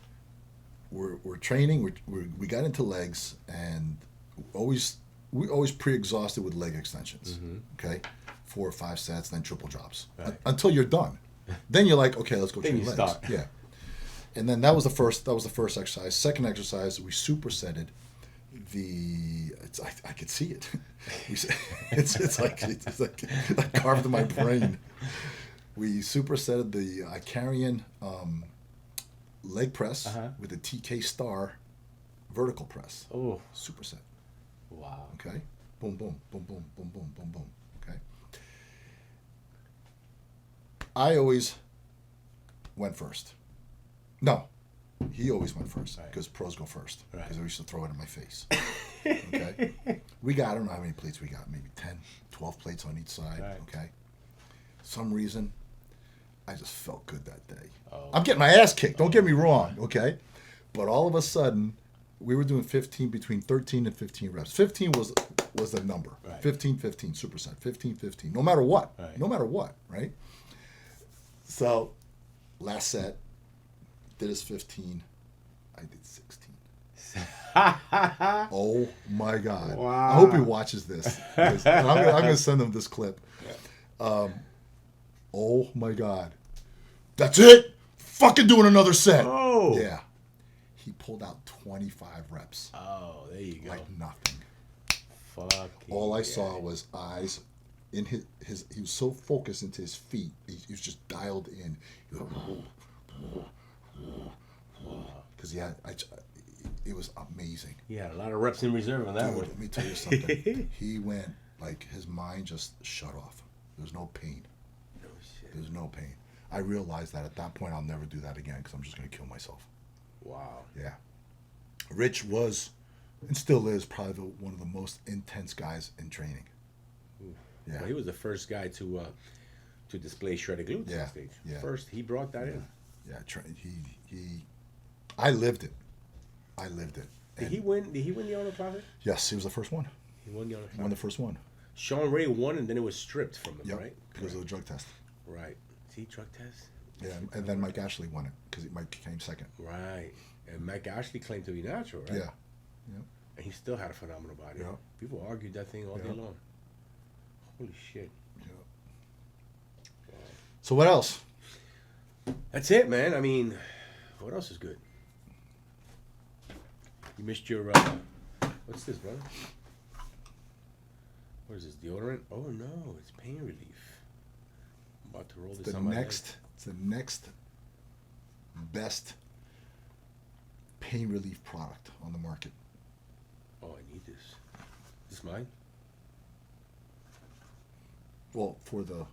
we're training. We got into legs, and we always pre-exhausted with leg extensions. Okay, 4 or 5 sets, then triple drops until you're done. Then you're like, okay, let's go train legs. Start. Yeah. And then that was the first exercise. Second exercise, we supersetted I could see it. It's like carved in my brain. We supersetted the Icarian leg press with the TK Star vertical press. Oh, superset. Wow. Okay. Boom, boom, boom, boom, boom, boom, boom, boom. Okay. I always went first. No, he always went first because pros go first because I used to throw it in my face. Okay. I don't know how many plates we got, maybe 10, 12 plates on each side. Okay. Some reason, I just felt good that day. Oh. I'm getting my ass kicked. Don't get me wrong. Okay. But all of a sudden, we were doing between 13 and 15 reps. 15 was the number. 15, superset. 15, 15. No matter what. No matter what. Right. So, last set. Did his 15. I did 16. Oh my God. Wow. I hope he watches this. I'm going to send him this clip. Oh my God. That's it? Fucking doing another set. Oh. Yeah. He pulled out 25 reps. Oh, there you go. Like nothing. Fuck. All I saw was eyes in his he was so focused into his feet. He was just dialed in. He was like, because it was amazing. He had a lot of reps in reserve on that one. Let me tell you something. He went like his mind just shut off. There was no pain. No shit. There was no pain. I realized that at that point I'll never do that again because I'm just going to kill myself. Wow. Yeah. Rich was and still is probably one of the most intense guys in training. Ooh. Yeah. Well, he was the first guy to display shredded glutes on stage. Yeah. First, he brought that in. Yeah, I lived it. Did he win the Arnold Classic? Yes, he was the first one. He won the Arnold Classic. He won the first one. Sean Ray won, and then it was stripped from him, right? Because of the drug test. Right. See, drug test? Yeah, and then Mike Ashley won it because Mike came second. Right. And Mike Ashley claimed to be natural, right? Yeah. And he still had a phenomenal body. Yeah. People argued that thing all day long. Holy shit. Yeah. Wow. So what else? That's it, man. I mean, what else is good? You missed your, what's this, brother? What is this, deodorant? Oh, no, it's pain relief. I'm about to roll this on my head. It's the next best pain relief product on the market. Oh, I need this. Is this mine? Well, for the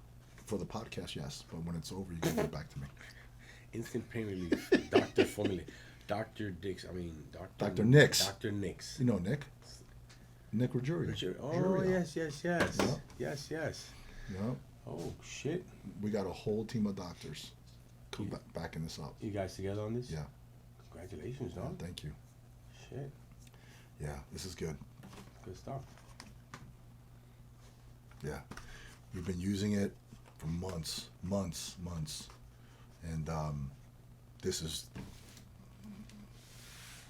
podcast, yes. But when it's over, you can give it back to me. Instant pain relief. Dr. Formula. Dr. Nix. Dr. Nix. Dr. Nix. You know Nick? Nick Ruggiero. Oh, yes. Yeah. Yes. Yeah. Oh, shit. We got a whole team of doctors backing this up. You guys together on this? Yeah. Congratulations, dog. Thank you. Shit. Yeah, this is good. Good stuff. Yeah. We've been using it for months. And this is,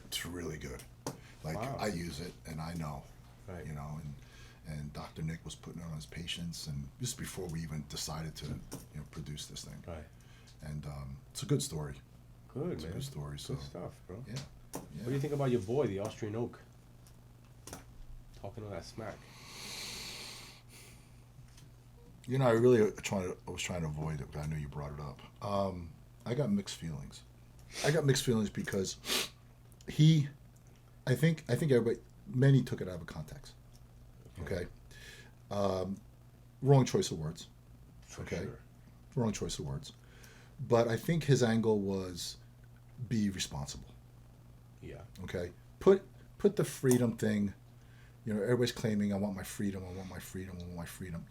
it's really good. Like, Wow. I use it, and I know, Right. you know, and Dr. Nick was putting it on his patients, and this is before we even decided to, produce this thing. Right. And it's a good story. Good, It's man. a good story. So, Good stuff, bro. yeah. What do you think about your boy, the Austrian Oak? Talking all that smack. You know, I really was trying to avoid it, but I knew you brought it up. I got mixed feelings. Because I think many took it out of context. Okay. Wrong choice of words. For Okay. sure. Wrong choice of words. But I think his angle was be responsible. Yeah. Okay. Put the freedom thing. You know, everybody's claiming I want my freedom.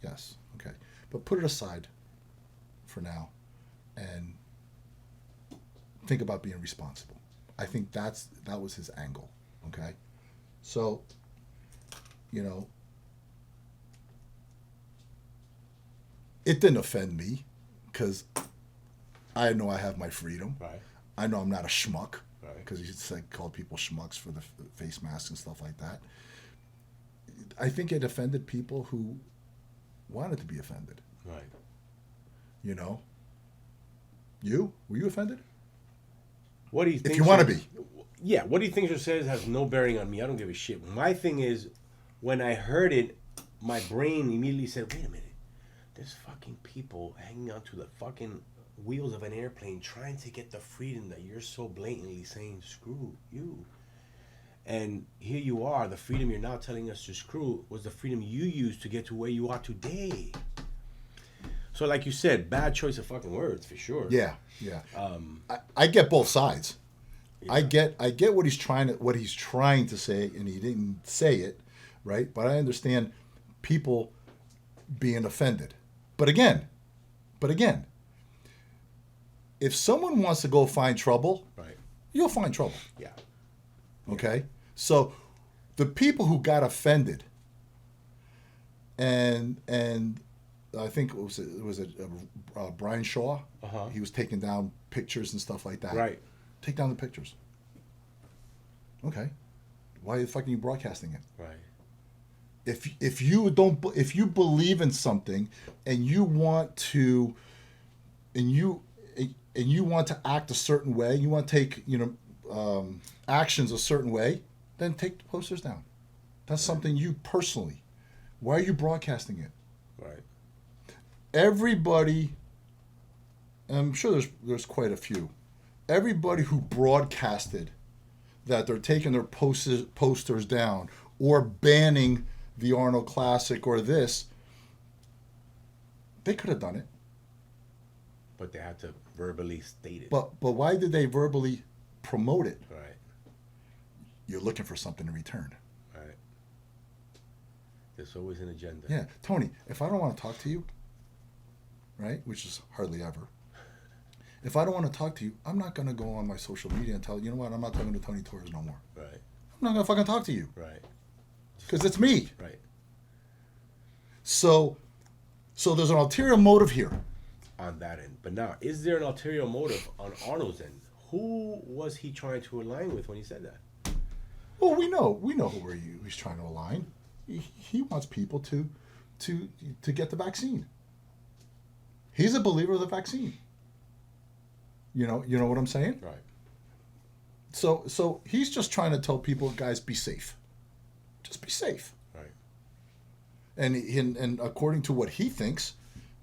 Yes. Okay. But put it aside for now and think about being responsible. I think that was his angle. Okay. So, it didn't offend me because I know I have my freedom. Right. I know I'm not a schmuck. Right. Because he called people schmucks for the face masks and stuff like that. I think it offended people who wanted to be offended. Right. You know? Were you offended? What do you think? If you want to be. Yeah, what do you think she says has no bearing on me? I don't give a shit. My thing is, when I heard it, my brain immediately said, wait a minute. There's fucking people hanging onto the fucking wheels of an airplane trying to get the freedom that you're so blatantly saying, screw you. And here you are, the freedom you're now telling us to screw was the freedom you used to get to where you are today. So like you said, bad choice of fucking words, for sure. Yeah. I get both sides. Yeah. I get what he's trying to say, and he didn't say it, right? But I understand people being offended. But again, if someone wants to go find trouble, Right. you'll find trouble. Yeah. Okay? So the people who got offended and I think it was Brian Shaw. Uh-huh. He was taking down pictures and stuff like that. Right. Take down the pictures. Okay. Why the fuck are you broadcasting it? Right. If you believe in something and you want to act a certain way, you want to take actions a certain way, then take the posters down. That's something you personally. Why are you broadcasting it? Right. Everybody, I'm sure there's quite a few. Everybody who broadcasted that they're taking their posters down or banning the Arnold Classic or this, they could have done it. But they had to verbally state it. But why did they verbally promote it? Right. You're looking for something in return. Right. There's always an agenda. Yeah, Tony, if I don't want to talk to you, right, which is hardly ever, if I don't want to talk to you, I'm not going to go on my social media and tell you know what, I'm not talking to Tony Torres no more. Right. I'm not going to fucking talk to you. Right. Because it's me. Right. So there's an ulterior motive here. On that end. But now, is there an ulterior motive on Arnold's end? Who was he trying to align with when he said that? Well, we know where he's trying to align. He wants people to get the vaccine. He's a believer of the vaccine. You know what I'm saying? Right. So he's just trying to tell people, guys, be safe. Just be safe. Right. And according to what he thinks,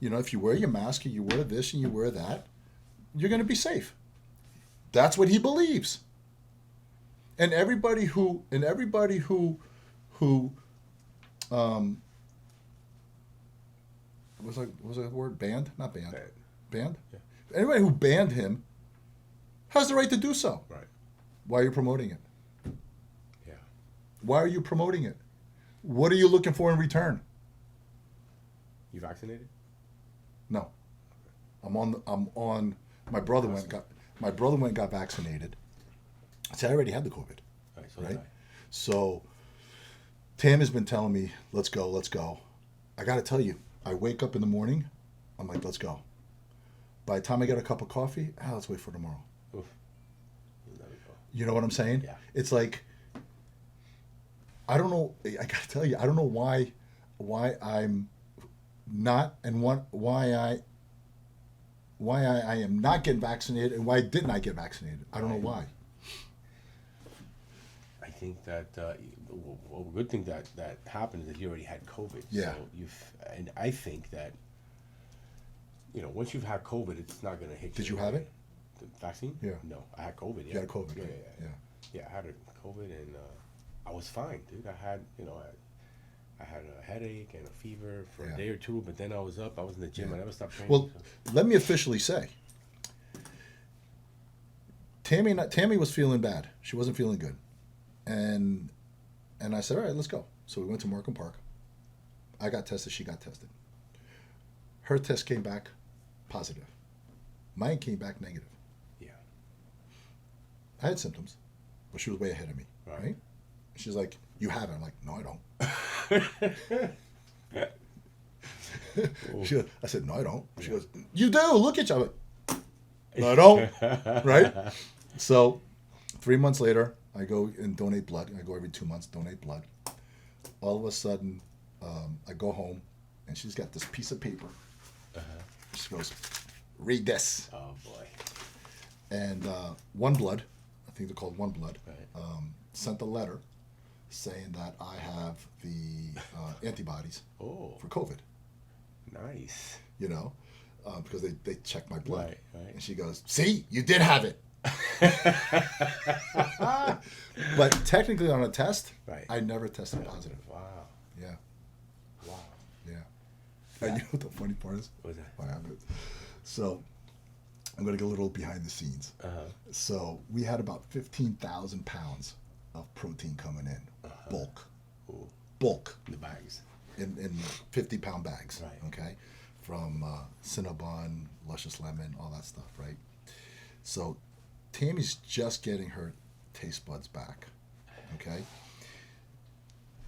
if you wear your mask and you wear this and you wear that, you're going to be safe. That's what he believes. And everybody who was that word banned? Not banned. Banned? Yeah. Anybody who banned him has the right to do so. Right. Why are you promoting it? Yeah. Why are you promoting it? What are you looking for in return? You vaccinated? No. I'm on my brother went and got vaccinated. See, I already had the COVID. Right. So Right? did I. So Tam has been telling me, let's go. I got to tell you, I wake up in the morning, I'm like, let's go. By the time I get a cup of coffee, let's wait for tomorrow. Oof. There we go. You know what I'm saying? Yeah. It's like, I don't know. I gotta tell you, I don't know why I'm not, and why I am not getting vaccinated, and why didn't I get vaccinated? I don't know why. I think that a good thing that happened is that you already had COVID. Yeah. So and I think that, once you've had COVID, it's not going to hit you. Did you have it? The vaccine? Yeah. No, I had COVID. Yeah. You had COVID. Yeah, right? yeah. Yeah, I had COVID, and I was fine, dude. I had, I had a headache and a fever for a day or two, but then I was up. I was in the gym. I never stopped training. Well, let me officially say, Tammy was feeling bad. She wasn't feeling good, and I said, all right, let's go. So we went to Markham Park. I got tested. She got tested. Her test came back positive. Mine came back negative. Yeah. I had symptoms, but she was way ahead of me, right? She's like, you have it. I'm like, no, I don't. I said, no, I don't. She goes, you do. Look at you. I'm like, no, I don't. Right? So 3 months later, I go and donate blood. I go every 2 months, donate blood. All of a sudden, I go home, and she's got this piece of paper. She goes, read this. Oh, boy. And One Blood, I think they're called One Blood, Right. sent a letter saying that I have the antibodies for COVID. Nice. Because they checked my blood. Right. And she goes, see, you did have it. But technically on a test, I never tested positive. Wow. Yeah. Wow. Yeah. And you know what the funny part is? What's that? What happened? So I'm going to get a little behind the scenes. So we had about 15,000 pounds of protein coming in, bulk. Ooh. Bulk. The bags. In 50-pound bags, Right. okay? From Cinnabon, Luscious Lemon, all that stuff, right? So Tammy's just getting her taste buds back, okay?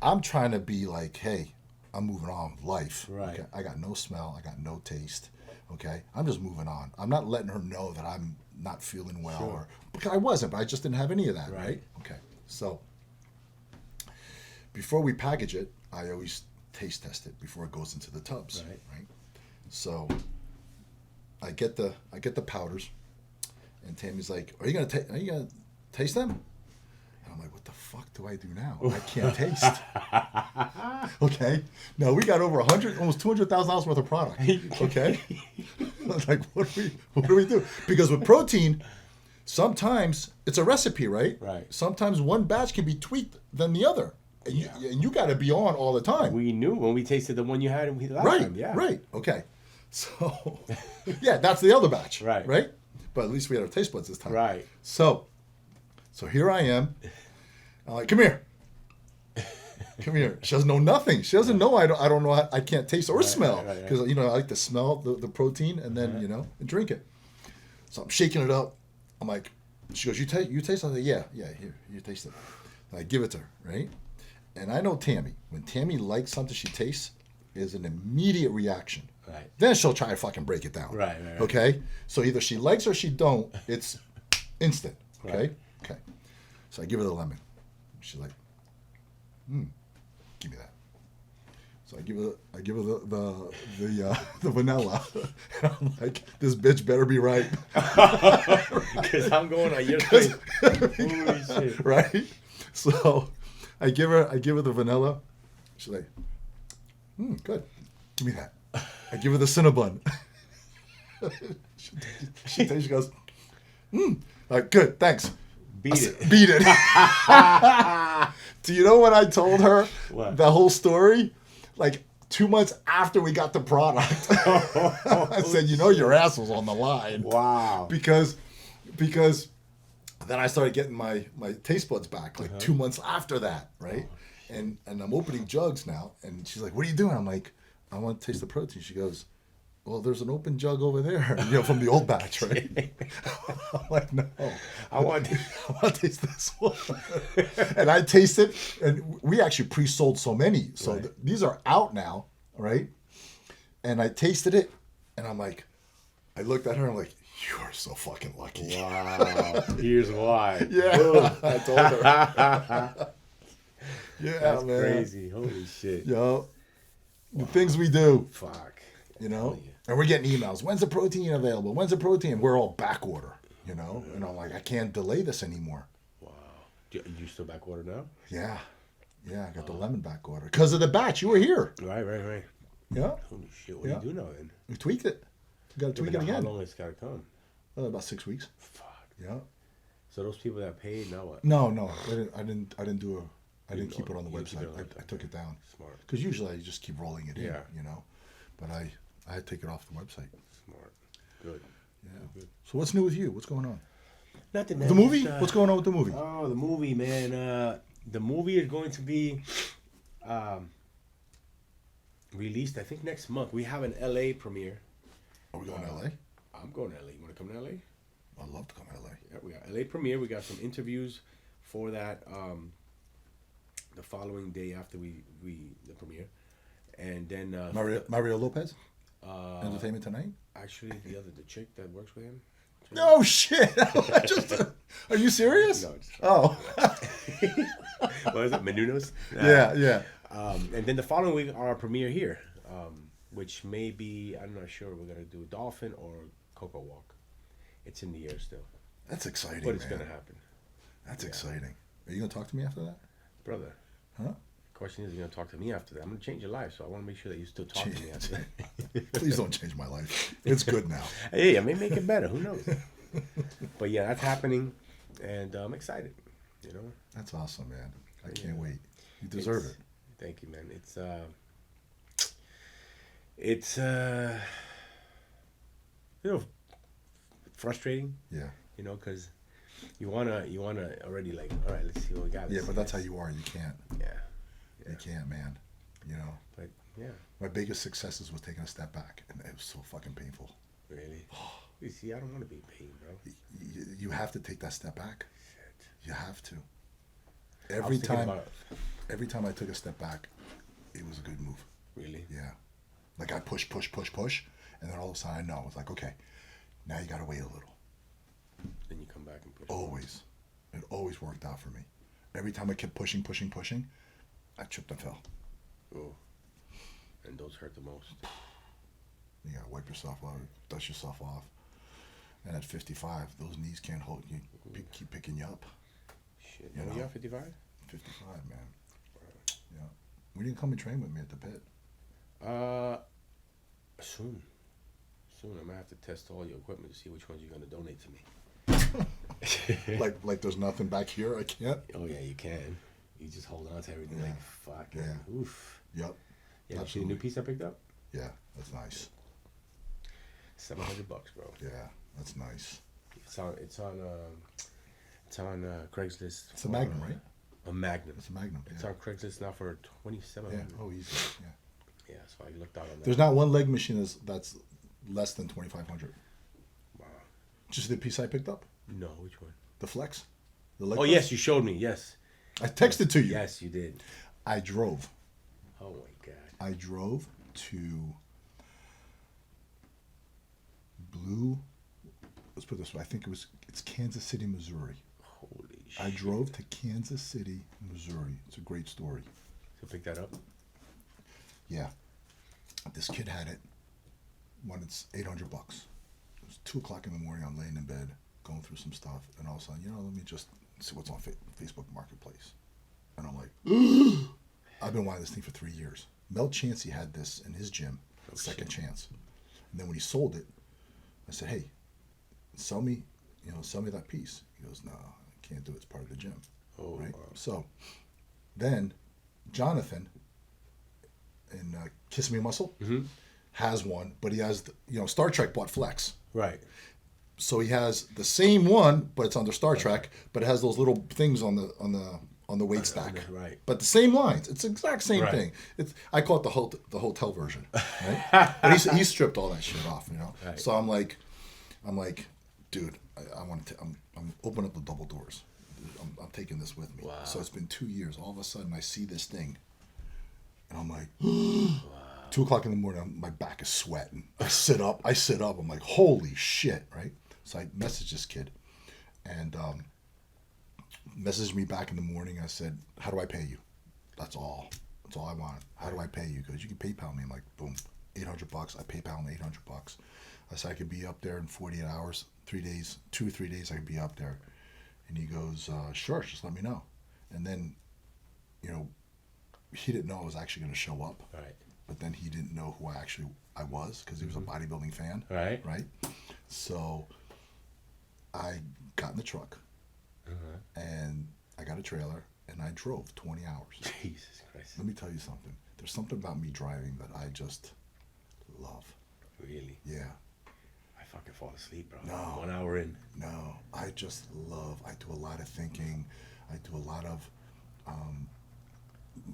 I'm trying to be like, hey, I'm moving on with life. Right. Okay? I got no smell. I got no taste, okay? I'm just moving on. I'm not letting her know that I'm not feeling well. Sure. Because I wasn't, but I just didn't have any of that, right? Okay, so before we package it, I always taste test it before it goes into the tubs, right? So I get the powders, and Tammy's like, "Are you gonna taste them?" And I'm like, "What the fuck do I do now? I can't taste." Okay, now we got over almost $200,000 worth of product. Okay, I was like, what do we do? Because with protein, sometimes it's a recipe, right? Right. Sometimes one batch can be tweaked than the other. And you got to be on all the time. We knew when we tasted the one you had last time. Yeah. Right. Okay. So, that's the other batch. Right. Right. But at least we had our taste buds this time. Right. So here I am. I'm like, come here. Come here. She doesn't know nothing. She doesn't know I don't know. I can't taste or smell because I like to smell the protein and then and drink it. So I'm shaking it up. I'm like, she goes, you taste? I said, yeah. Here, you taste it. And I give it to her, right? And I know Tammy. When Tammy likes something she tastes, is an immediate reaction. Right. Then she'll try to fucking break it down. Right. Okay? So either she likes or she don't. It's instant. Okay? Right. Okay. So I give her the lemon. She's like, give me that. So I give her the vanilla. And I'm like, this bitch better be right. Because I'm going on your thing. Holy shit. Right? So I give her the vanilla. She's like, good. Give me that. I give her the Cinnabon. she goes, like, good, thanks. Beat it. Beat it. Do you know what I told her? What? The whole story? Like 2 months after we got the product. I said, your ass was on the line. Wow. Because then I started getting my taste buds back like 2 months after that, right? And I'm opening jugs now, and she's like, "What are you doing?" I'm like, "I want to taste the protein." She goes, "Well, there's an open jug over there, from the old batch, right?" I'm like, "No, I want to taste this one." And I taste it, and we actually pre-sold so many, so these are out now, right? And I tasted it, and I'm like, I looked at her and I'm like, you are so fucking lucky. Wow. Here's why. Yeah, I told her. Yeah, That's man. crazy. Holy shit. Yo, the things we do, Fuck. you know, Hell yeah. and we're getting emails. When's the protein available? When's the protein? We're all back order, you know, and I'm like, I can't delay this anymore. Wow. You still back order now? Yeah, I got the lemon back order because of the batch. You were here. Right. Yeah, Holy shit. What do you do now then? we tweaked it. We got to tweak it How again. long it's got to come? About 6 weeks. Fuck. Yeah. So those people that paid, now what? No, I didn't keep it on the You keep website. it on the website. I took it down. Smart. Because usually I just keep rolling it in, Yeah. you know. But I had to take it off the website. Smart. Good. Yeah. Good. So what's new with you? What's going on? Nothing, man. The movie? Just, What's going on with the movie? Oh, the movie, man. The movie is going to be released, I think, next month. We have an LA premiere. Are we going to LA? I'm going to LA. You want to come to LA? I'd love to come to LA. Yeah, we got LA premiere. We got some interviews for that the following day after the premiere. And then Mario Lopez? Entertainment Tonight? actually the chick that works with him. No shit. Are you serious? No, it's Oh. what is it? Menunos? Yeah. And then the following week, our premiere here, which may be, I'm not sure, we're going to do Dolphin or Coco Walk. It's in the air still. That's exciting, But it's man. going to happen. That's exciting. Are you going to talk to me after that? Brother. Huh? Question is, you're going to talk to me after that. I'm going to change your life, so I want to make sure that you still talk to me after that. Please don't change my life. It's good now. Hey, I may make it better. Who knows? But yeah, that's happening, and I'm excited. You know. That's awesome, man. I can't wait. You deserve it. Thank you, man. It's frustrating. Yeah. You know, because you wanna already like, all right, let's see what we got. Yeah, but that's how you are. You can't. Yeah. You can't, man. You know. But yeah. My biggest successes was taking a step back, and it was so fucking painful. Really. You see, I don't want to be in pain, bro. You have to take that step back. Shit. You have to. I was thinking Every time I took a step back, it was a good move. Really. Yeah. Like I push, and then all of a sudden I know. It's like, okay, now you got to wait a little. Then you come back and push. Always. It always worked out for me. Every time I kept pushing, I tripped and fell. Oh. And those hurt the most. You got to wipe yourself out, dust yourself off. And at 55, those knees can't hold you. Keep picking you up. Shit. You You know. are 55? 55, man. Yeah. We didn't come and train with me at the pit. Soon. I'm gonna have to test all your equipment to see which ones you're gonna donate to me. like there's nothing back here I can't. Oh yeah, you can. You just hold on to everything like fuck. Yeah. Man. Oof. Yep. Yeah, see the new piece I picked up? Yeah, that's nice. $700, bro. Yeah, that's nice. It's on Craigslist. It's a Magnum, right? A Magnum. It's a Magnum. It's Yeah. on Craigslist now for $2,700. Yeah. Oh, easy. Yeah. Yeah, so I looked out on that. There's not one leg machine that's less than 2,500. Wow. Just the piece I picked up, No, which one? the Flex. The leg Oh press? yes, you showed me. Yes. I texted to you. Yes, you did. I drove. Oh my god. I drove to Blue. Let's put it this way. I think it's Kansas City, Missouri. Holy shit. I drove to Kansas City, Missouri. It's a great story. So pick that up. Yeah. This kid had it when it's $800. It was 2:00 in the morning. I'm laying in bed, going through some stuff, and all of a sudden, let me just see what's on Facebook Marketplace. And I'm like, I've been wanting this thing for 3 years. Mel Chancey had this in his gym, Second Chance. And then when he sold it, I said, hey, sell me that piece. He goes, no, I can't do it. It's part of the gym. Oh, right? wow. So then Jonathan in Kiss Me Muscle has one, but he has, Star Trek bought Flex. Right. So he has the same one, but it's under Star Trek, but it has those little things on the weight stack. Right. But the same lines. It's the exact same Right. thing. I call it the hotel version. Right? But he stripped all that shit off, Right. So I'm like, dude, I want to. I'm opening up the double doors. I'm taking this with me. Wow. So it's been 2 years. All of a sudden, I see this thing, and I'm like, 2:00 in the morning, my back is sweating. I sit up. I'm like, holy shit, right? So I messaged this kid, and messaged me back in the morning. I said, how do I pay you? That's all I want. How do I pay you? Because you can PayPal me. I'm like, boom, $800. I PayPal him $800. I said I could be up there in 48 hours, 3 days, 2 or 3 days. I could be up there. And he goes, sure, just let me know. And then, he didn't know I was actually going to show up. Right. But then he didn't know who I was because he was a bodybuilding fan. Right. Right. So I got in the truck and I got a trailer and I drove 20 hours. Jesus Christ. Let me tell you something. There's something about me driving that I just love. Really? Yeah. I fucking fall asleep, bro. No. 1 hour in. No. I just love. I do a lot of thinking. I do a lot of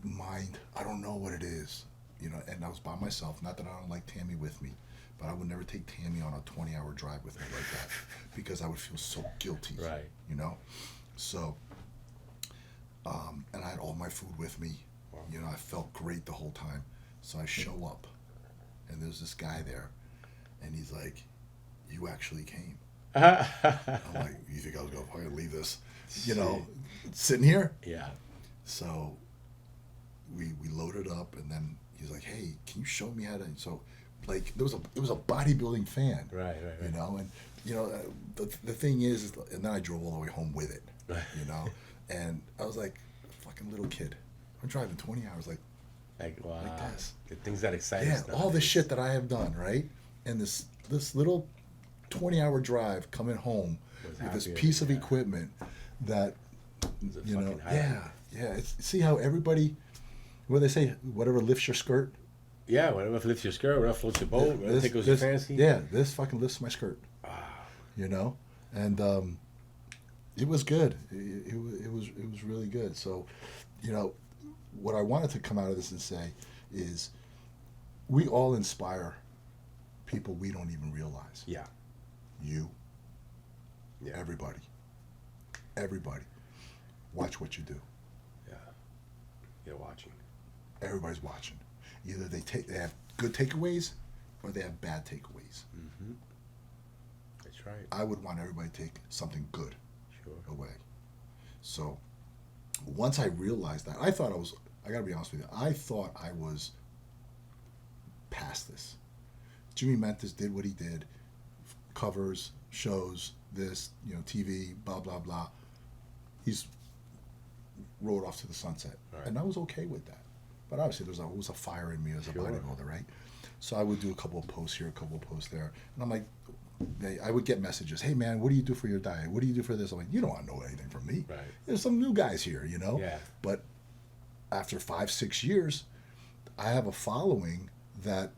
mind. I don't know what it is. And I was by myself. Not that I don't like Tammy with me, but I would never take Tammy on a 20-hour drive with me like that because I would feel so guilty. Right. So, and I had all my food with me. Wow. I felt great the whole time. So I show up, and there's this guy there, and he's like, "You actually came." I'm like, "You think I was gonna fucking leave this, sitting here?" Yeah. So we loaded up, and then he's like, "Hey, can you show me how to?" So, like, it was a bodybuilding fan, Right. and the thing is, and then I drove all the way home with it, and I was like, a fucking little kid. I'm driving 20 hours, like wow. like this. The things that excite Yeah, us. all the shit that I have done, right? And this little 20-hour drive coming home with this piece of equipment that, yeah. See how everybody, what they say, whatever lifts your skirt. Yeah, whatever lifts your skirt, whatever floats your boat, whatever tickles your fancy. Yeah, this fucking lifts my skirt. And it was good. It was really good. So, what I wanted to come out of this and say is we all inspire people we don't even realize. Yeah. You. Yeah. Everybody. Watch what you do. Yeah. You're watching. Everybody's watching. Either they have good takeaways or they have bad takeaways. Mm-hmm. That's right. I would want everybody to take something good away. So once I realized that, I gotta be honest with you, I thought I was past this. Jimmy Mentis did what he did, covers, shows, this, TV, blah, blah, blah. He's rode off to the sunset. Right. And I was okay with that. But obviously there was a fire in me as a bodybuilder, right? So I would do a couple of posts here, a couple of posts there. And I'm like, I would get messages, hey man, what do you do for your diet? What do you do for this? I'm like, you don't want to know anything from me. Right. There's some new guys here, Yeah. But after 5-6 years, I have a following that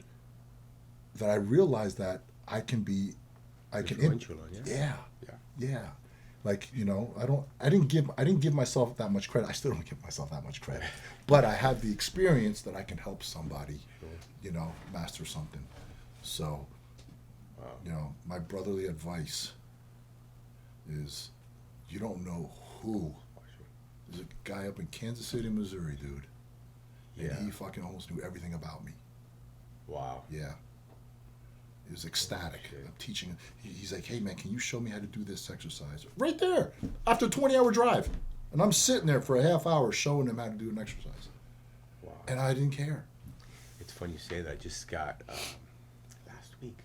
I realize that I can influential on, yeah. Like, I didn't give myself that much credit. I still don't give myself that much credit. But I have the experience that I can help somebody, master something. So, my brotherly advice is you don't know who. There's a guy up in Kansas City, Missouri, dude. And he fucking almost knew everything about me. Wow. Yeah. He was ecstatic. I'm teaching him. He's like, hey, man, can you show me how to do this exercise? Right there, after a 20-hour drive. And I'm sitting there for a half hour showing him how to do an exercise. Wow. And I didn't care. It's funny you say that. I just got, last week,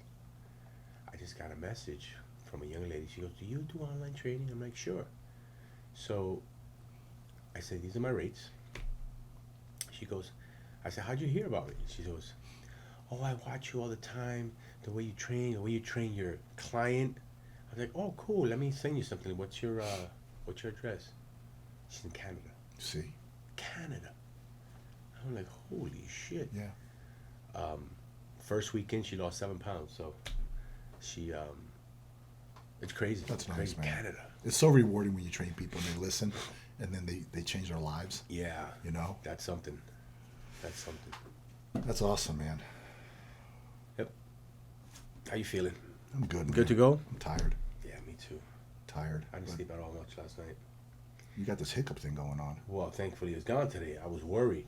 I just got a message from a young lady. She goes, do you do online training? I'm like, sure. So I said, these are my rates. She goes, I said, how'd you hear about me? She goes, oh, I watch you all the time. The way you train your client. I was like, oh, cool. Let me send you something. What's your address? She's in Canada. See? Canada. I'm like, holy shit. Yeah. First weekend, she lost 7 pounds. So she, it's crazy. That's it's nice, crazy. man. Canada. It's so rewarding when you train people and they listen and then they change their lives. Yeah. That's something. That's awesome, man. Yep. How you feeling? I'm good, man. Good to go? I'm tired. Yeah, me too. Tired. I didn't sleep at all much last night. You got this hiccup thing going on. Well, thankfully it's gone today. I was worried.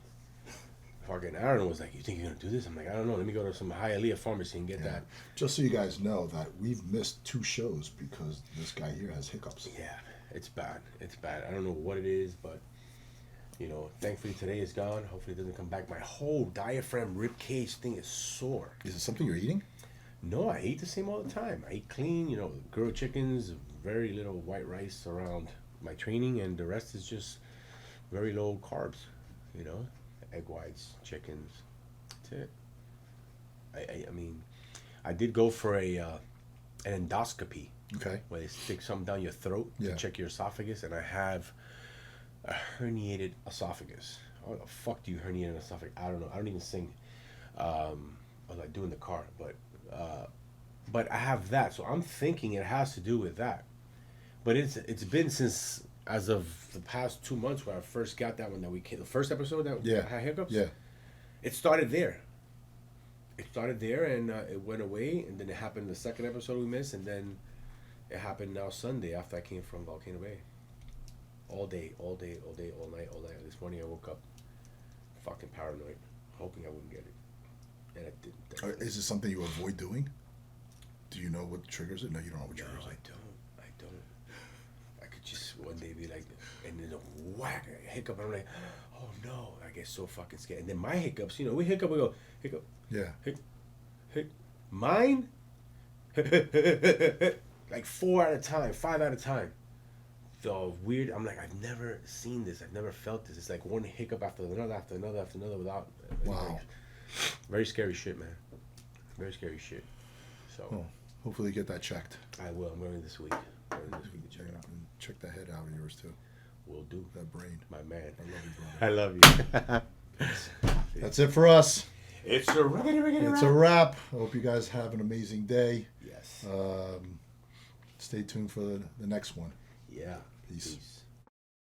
fucking Aaron was like, "You think you're gonna do this?" I'm like, "I don't know. Let me go to some Hialeah pharmacy and get that." Just so you guys know that we've missed 2 shows because this guy here has hiccups. Yeah, it's bad. It's bad. I don't know what it is, but you know, thankfully today is gone. Hopefully it doesn't come back. My whole diaphragm rib cage thing is sore. Is it something you're eating? No, I eat the same all the time. I eat clean, you know, grilled chickens, very little white rice around my training, and the rest is just very low carbs, you know, egg whites, chickens. That's it. I mean, I did go for an endoscopy. Okay. Where they stick something down your throat to check your esophagus, and I have a herniated esophagus. How the fuck do you herniate an esophagus? I don't know. I don't even sing. I was like doing the car, but I have that, so I'm thinking it has to do with that. But it's been since as of the past 2 months where I first got that one that we came, the first episode that I had hiccups. Yeah. It started there. It started there, and it went away, and then it happened the second episode we missed, and then it happened now Sunday after I came from Volcano Bay. All day, all night. This morning I woke up fucking paranoid, hoping I wouldn't get it. And I didn't. Is it something you avoid doing? Do you know what triggers it? No, you don't know what triggers it. I don't. I could just one day be like, and then a whack, a hiccup, and I'm like, oh no, I get so fucking scared. And then my hiccups, you know, we hiccup, we go, hiccup. Yeah. Hic. Mine? Like 4 at a time, 5 at a time. The weird, I'm like, I've never seen this. I've never felt this. It's like one hiccup after another without. Wow. Very scary shit, man. Very scary shit. So. Well, hopefully you get that checked. I will. I'm going this week. I'm going this week to check it out. And check that head out of yours too. Will do. That brain. My man. I love you, brother. I love you. That's it for us. It's a wrap. It's a wrap. I hope you guys have an amazing day. Yes. Stay tuned for the next one. Yeah. Peace. Peace.